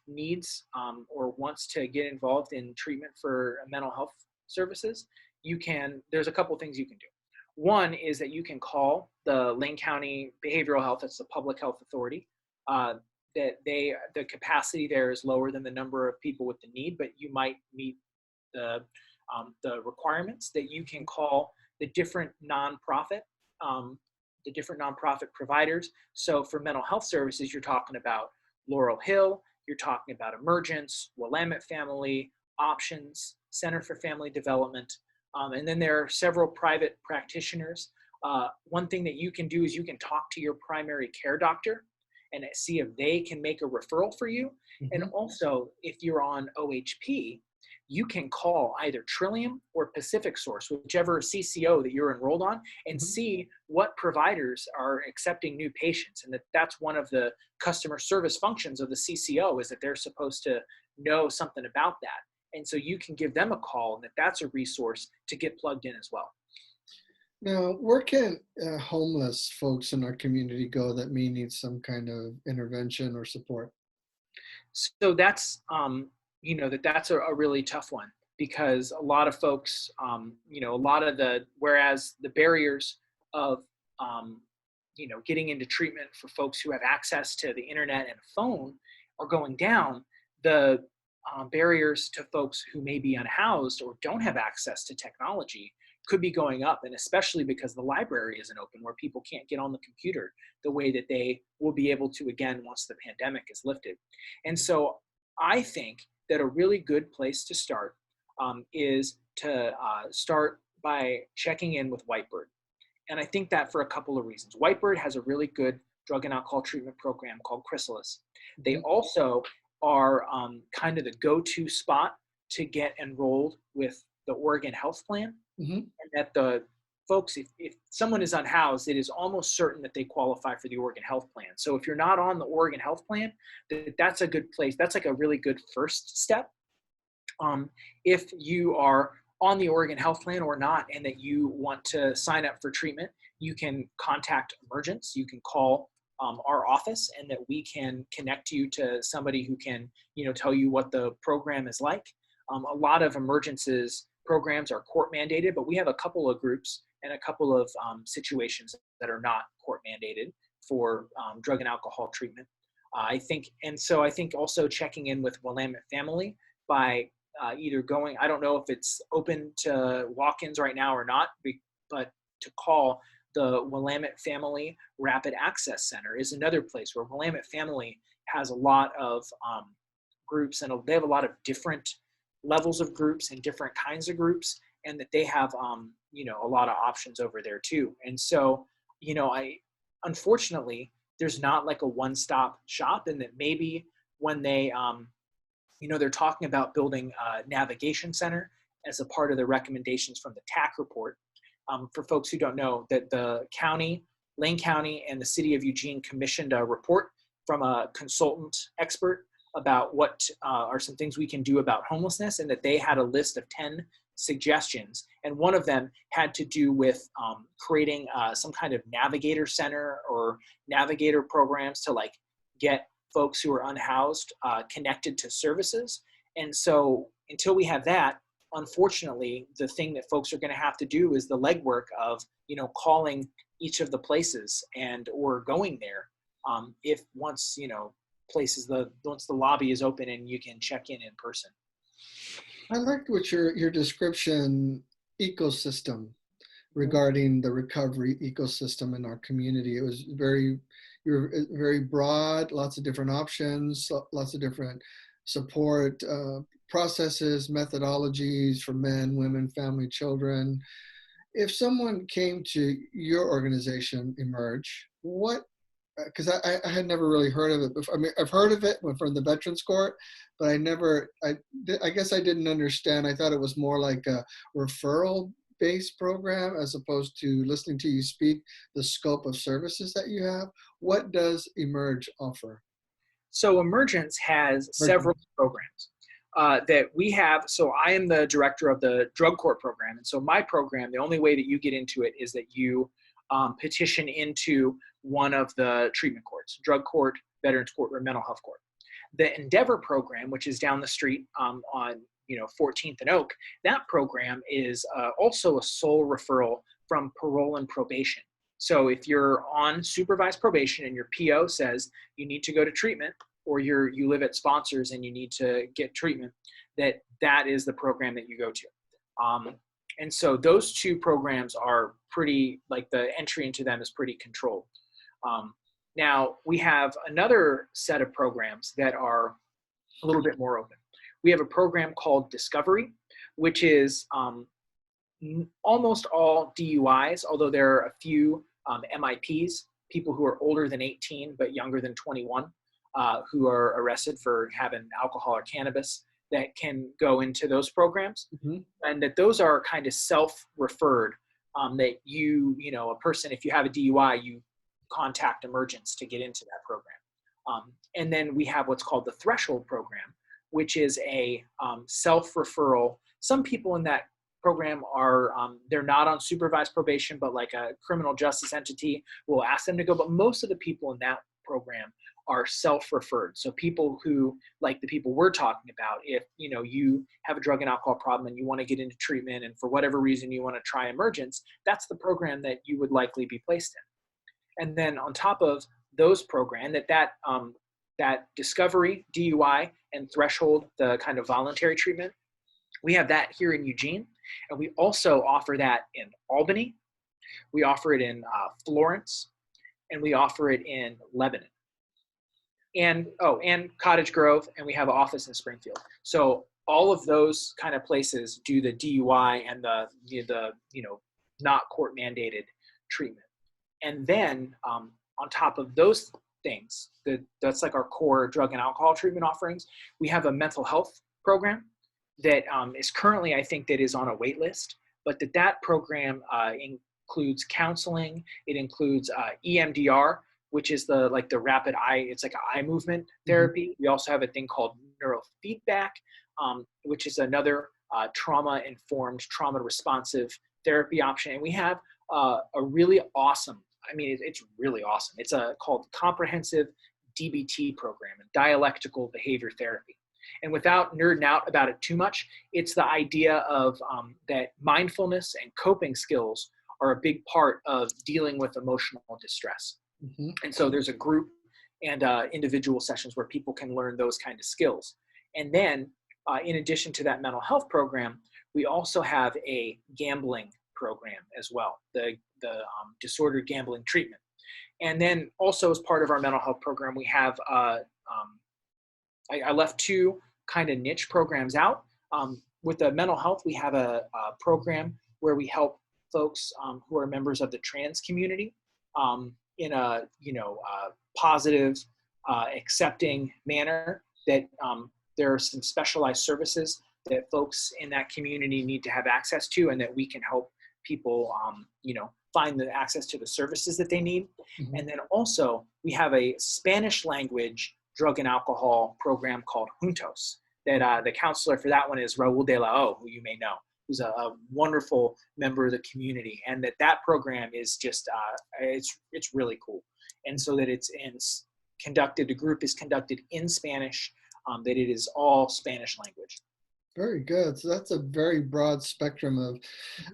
needs or wants to get involved in treatment for mental health services, there's a couple things you can do. One is that you can call the Lane County Behavioral Health, that's the public health authority. The capacity there is lower than the number of people with the need, but you might meet the requirements. That you can call the different nonprofit providers. So for mental health services, you're talking about Laurel Hill, you're talking about Emergence, Willamette Family, Options, Center for Family Development, and then there are several private practitioners. One thing that you can do is you can talk to your primary care doctor and see if they can make a referral for you. Mm-hmm. And also, if you're on OHP, you can call either Trillium or Pacific Source, whichever CCO that you're enrolled on, and mm-hmm. see what providers are accepting new patients. And that's one of the customer service functions of the CCO, is that they're supposed to know something about that. And so you can give them a call, and that's a resource to get plugged in as well. Now, where can homeless folks in our community go that may need some kind of intervention or support? So that's, that's a really tough one, because a lot of folks, whereas the barriers of, getting into treatment for folks who have access to the internet and a phone are going down, the barriers to folks who may be unhoused or don't have access to technology could be going up, and especially because the library isn't open, where people can't get on the computer the way that they will be able to again once the pandemic is lifted. And so I think that a really good place to start is to start by checking in with Whitebird. And I think that for a couple of reasons. Whitebird has a really good drug and alcohol treatment program called Chrysalis. They also are kind of the go-to spot to get enrolled with the Oregon Health Plan. Mm-hmm. And that the folks, if someone is unhoused, it is almost certain that they qualify for the Oregon Health Plan. So if you're not on the Oregon Health Plan, that's a good place. That's like a really good first step. If you are on the Oregon Health Plan or not, and that you want to sign up for treatment, you can contact Emergence. You can call our office, and that we can connect you to somebody who can, tell you what the program is like. A lot of Emergence's programs are court mandated, but we have a couple of groups and a couple of situations that are not court mandated for drug and alcohol treatment. I think also checking in with Willamette Family by either going, I don't know if it's open to walk-ins right now or not, but to call the Willamette Family Rapid Access Center is another place where Willamette Family has a lot of groups, and they have a lot of different levels of groups and different kinds of groups, and that they have, a lot of options over there too. And so, unfortunately, there's not like a one-stop shop, and that maybe when they, they're talking about building a navigation center as a part of the recommendations from the TAC report. For folks who don't know, that the county, Lane County, and the city of Eugene commissioned a report from a consultant expert about what are some things we can do about homelessness, and that they had a list of 10 suggestions. And one of them had to do with creating some kind of navigator center or navigator programs to like get folks who are unhoused connected to services. And so until we have that, unfortunately, the thing that folks are going to have to do is the legwork of, calling each of the places or going there. If once the lobby is open and you can check in person. I liked what your description ecosystem regarding the recovery ecosystem in our community. It was very broad, lots of different options, lots of different support processes, methodologies for men, women, family, children. If someone came to your organization, Emerge, because I had never really heard of it before. I mean, I've heard of it from the Veterans Court, but I guess I didn't understand. I thought it was more like a referral treatment-based program as opposed to listening to you speak, the scope of services that you have? What does Emerge offer? So Emergence has Emergent. several programs that we have. So I am the director of the drug court program. And so my program, the only way that you get into it is that you petition into one of the treatment courts, drug court, veterans court, or mental health court. The Endeavor program, which is down the street on 14th and Oak, that program is also a sole referral from parole and probation. So if you're on supervised probation and your PO says you need to go to treatment, or you live at sponsors and you need to get treatment, that is the program that you go to. And so those two programs are pretty, like the entry into them is pretty controlled. Now we have another set of programs that are a little bit more open. We have a program called Discovery, which is almost all DUIs, although there are a few MIPs, people who are older than 18 but younger than 21, who are arrested for having alcohol or cannabis, that can go into those programs. Mm-hmm. And that those are kind of self-referred, that a person, if you have a DUI, you contact Emergence to get into that program. And then we have what's called the Threshold program, which is a self-referral. Some people in that program are, they're not on supervised probation, but like a criminal justice entity will ask them to go. But most of the people in that program are self-referred. So people who, like the people we're talking about, if you have a drug and alcohol problem and you want to get into treatment and for whatever reason you want to try Emergence, that's the program that you would likely be placed in. And then on top of those programs, that Discovery, DUI, and Threshold, the kind of voluntary treatment, we have that here in Eugene. And we also offer that in Albany. We offer it in Florence, and we offer it in Lebanon. And Cottage Grove, and we have an office in Springfield. So all of those kind of places do the DUI and the not court mandated treatment. And then on top of those things, that's like our core drug and alcohol treatment offerings, we have a mental health program that is currently, I think, that is on a wait list, but that program includes counseling. It includes EMDR, which is the rapid eye, it's like an eye movement therapy. Mm-hmm. We also have a thing called neurofeedback, which is another trauma-informed, trauma-responsive therapy option. And we have a really awesome, it's really awesome. It's called Comprehensive DBT program, dialectical behavior therapy. And without nerding out about it too much, it's the idea of that mindfulness and coping skills are a big part of dealing with emotional distress. Mm-hmm. And so there's a group and individual sessions where people can learn those kind of skills. And then in addition to that mental health program, we also have a gambling program as well, the disordered gambling treatment. And then also as part of our mental health program, we have, I left two kind of niche programs out. With the mental health, we have a program where we help folks who are members of the trans community in a positive, accepting manner, that there are some specialized services that folks in that community need to have access to, and that we can help people find the access to the services that they need. Mm-hmm. And then also we have a Spanish language drug and alcohol program called Juntos, that the counselor for that one is Raul de la O, who you may know, who's a wonderful member of the community. And that program is just, it's really cool. And so that the group is conducted in Spanish, that it is all Spanish language. Very good. So that's a very broad spectrum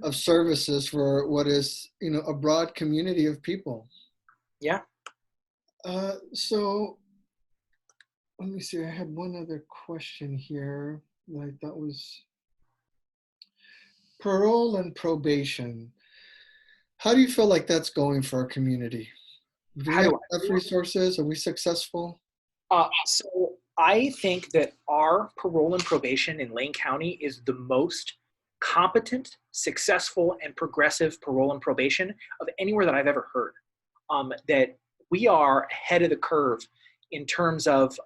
of services for what is, a broad community of people. Yeah. So let me see. I had one other question here that I thought was parole and probation. How do you feel like that's going for our community? Do we have enough resources? Are we successful? So I think that our parole and probation in Lane County is the most competent, successful, and progressive parole and probation of anywhere that I've ever heard. That we are ahead of the curve in terms of,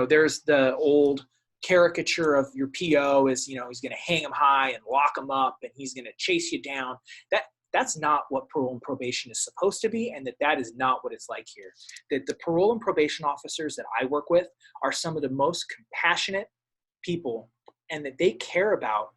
there's the old caricature of your PO as, you know, he's going to hang him high and lock him up and he's going to chase you down. That's not what parole and probation is supposed to be, and that is not what it's like here. That the parole and probation officers that I work with are some of the most compassionate people, and that they care about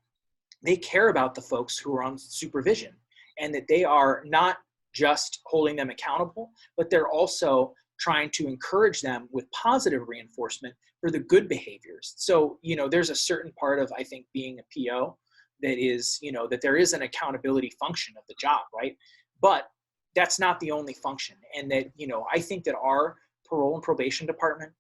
the folks who are on supervision, and that they are not just holding them accountable, but they're also trying to encourage them with positive reinforcement for the good behaviors. So, you know, there's a certain part of, I think, being a PO that is, you know, that there is an accountability function of the job, right? But that's not the only function. And that, you know, I think that our parole and probation department,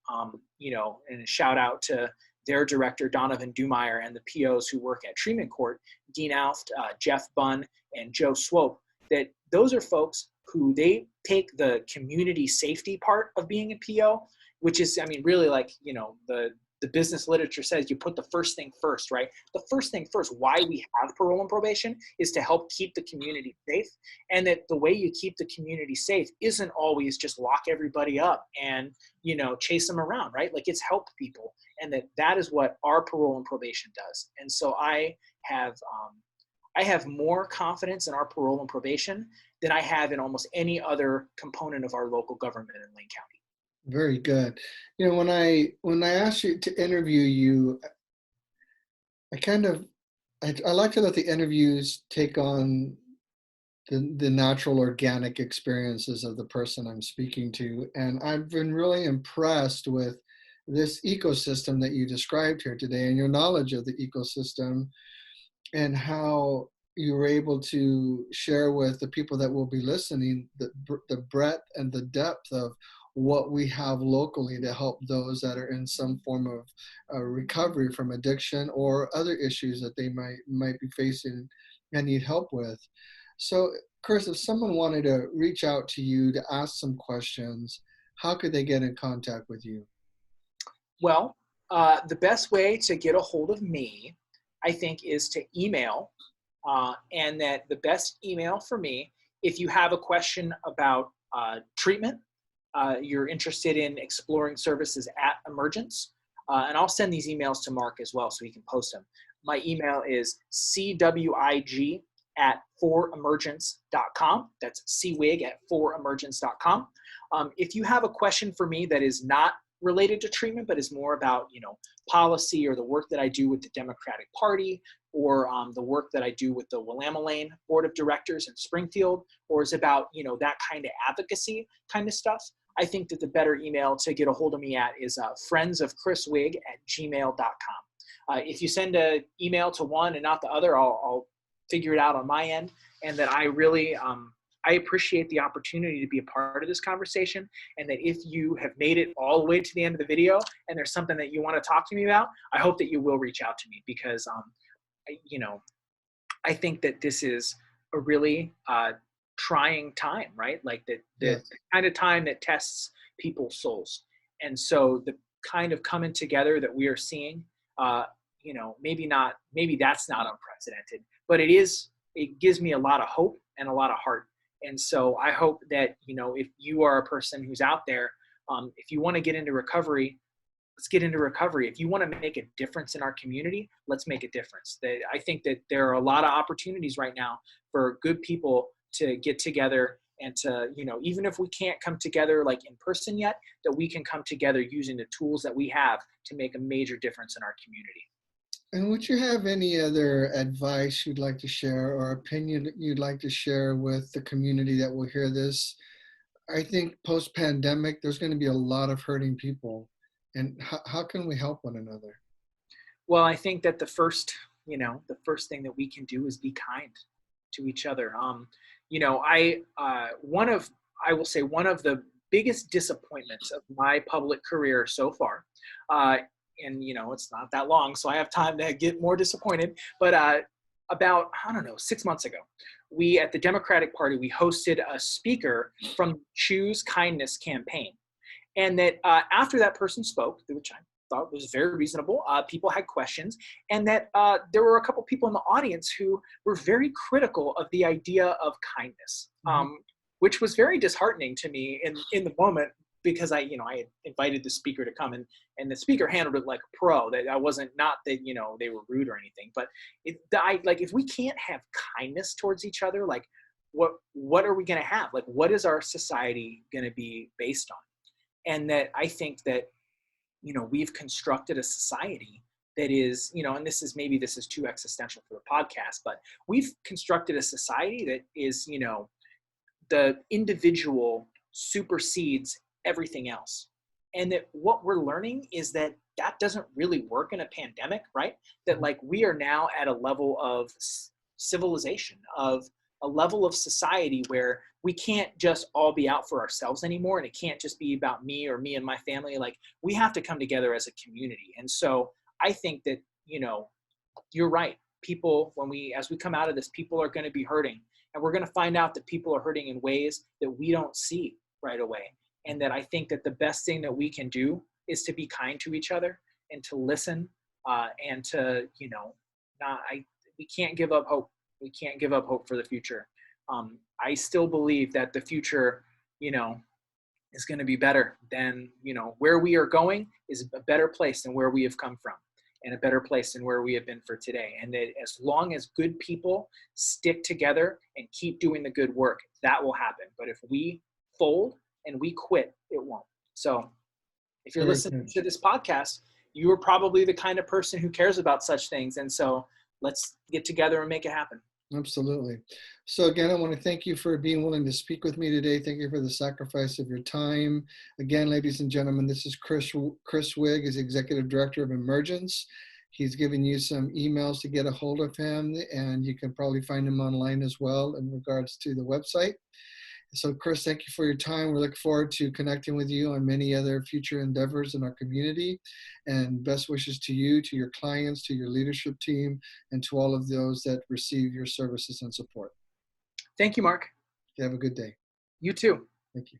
you know, and a shout out to their director, Donovan Dumeyer, and the POs who work at treatment court, Dean Alft, Jeff Bunn, and Joe Swope, that those are folks who they take the community safety part of being a PO, which is, I mean, really like, you know, the business literature says you put the first thing first, right? The first thing first, why we have parole and probation is to help keep the community safe. And that the way you keep the community safe isn't always just lock everybody up and, you know, chase them around, right? Like, it's help people. And that is what our parole and probation does. And so I have more confidence in our parole and probation than I have in almost any other component of our local government in Lane County. Very good. You know, when I asked you to interview you, I like to let the interviews take on the natural organic experiences of the person I'm speaking to. And I've been really impressed with this ecosystem that you described here today, and your knowledge of the ecosystem, and how you were able to share with the people that will be listening the breadth and the depth of what we have locally to help those that are in some form of recovery from addiction or other issues that they might be facing and need help with. So, Chris, if someone wanted to reach out to you to ask some questions, how could they get in contact with you? Well, the best way to get a hold of me, I think, is to email. And that the best email for me, if you have a question about treatment, you're interested in exploring services at Emergence, and I'll send these emails to Mark as well so he can post them. My email is cwig@foremergence.com. That's cwig@foremergence.com. If you have a question for me that is not related to treatment, but is more about, you know, policy or the work that I do with the Democratic Party, or the work that I do with the Willamette Lane Board of Directors in Springfield, or is about, you know, that kind of advocacy kind of stuff, I think that the better email to get a hold of me at is friendsofchriswig@gmail.com. If you send an email to one and not the other, I'll figure it out on my end. And that I really, I appreciate the opportunity to be a part of this conversation, and that if you have made it all the way to the end of the video and there's something that you want to talk to me about, I hope that you will reach out to me, because, you know, I think that this is a really trying time, right? Like the kind of time that tests people's souls. And so the kind of coming together that we are seeing, you know, maybe that's not unprecedented, but it gives me a lot of hope and a lot of heart. And so I hope that, you know, if you are a person who's out there, if you want to get into recovery, let's get into recovery. If you want to make a difference in our community, let's make a difference. I think that there are a lot of opportunities right now for good people to get together and to, you know, even if we can't come together like in person yet, that we can come together using the tools that we have to make a major difference in our community. And would you have any other advice you'd like to share, or opinion that you'd like to share with the community that will hear this? I think post-pandemic, there's going to be a lot of hurting people. And how can we help one another? Well, I think that the first thing that we can do is be kind to each other. You know, I will say one of the biggest disappointments of my public career so far, and, you know, it's not that long, so I have time to get more disappointed, but about, I don't know, 6 months ago, we at the Democratic Party, we hosted a speaker from Choose Kindness campaign. And that after that person spoke, which I thought was very reasonable, people had questions, and that there were a couple people in the audience who were very critical of the idea of kindness, which was very disheartening to me in the moment, because I had invited the speaker to come, and the speaker handled it like a pro. That I wasn't, not that, they were rude or anything, but if we can't have kindness towards each other, like what are we going to have? Like, what is our society going to be based on? And that I think that, we've constructed a society that is, and this is too existential for the podcast, but we've constructed a society that is, the individual supersedes everything else. And that what we're learning is that doesn't really work in a pandemic, right? That like we are now at a level of civilization, of a level of society where we can't just all be out for ourselves anymore. And it can't just be about me or me and my family. Like, we have to come together as a community. And so I think that, you're right. People, as we come out of this, people are going to be hurting. And we're going to find out that people are hurting in ways that we don't see right away. And that I think that the best thing that we can do is to be kind to each other and to listen, and to, we can't give up hope. We can't give up hope for the future. I still believe that the future, is going to be better than, where we are going is a better place than where we have come from, and a better place than where we have been for today. And that as long as good people stick together and keep doing the good work, that will happen. But if we fold and we quit, it won't. So if you're listening to this podcast, you are probably the kind of person who cares about such things. And so let's get together and make it happen. Absolutely. So again, I want to thank you for being willing to speak with me today. Thank you for the sacrifice of your time. Again, ladies and gentlemen, this is Chris Wigg, is Executive Director of Emergence. He's given you some emails to get a hold of him, and you can probably find him online as well in regards to the website. So Chris, thank you for your time. We look forward to connecting with you on many other future endeavors in our community, and best wishes to you, to your clients, to your leadership team, and to all of those that receive your services and support. Thank you, Mark. You have a good day. You too. Thank you.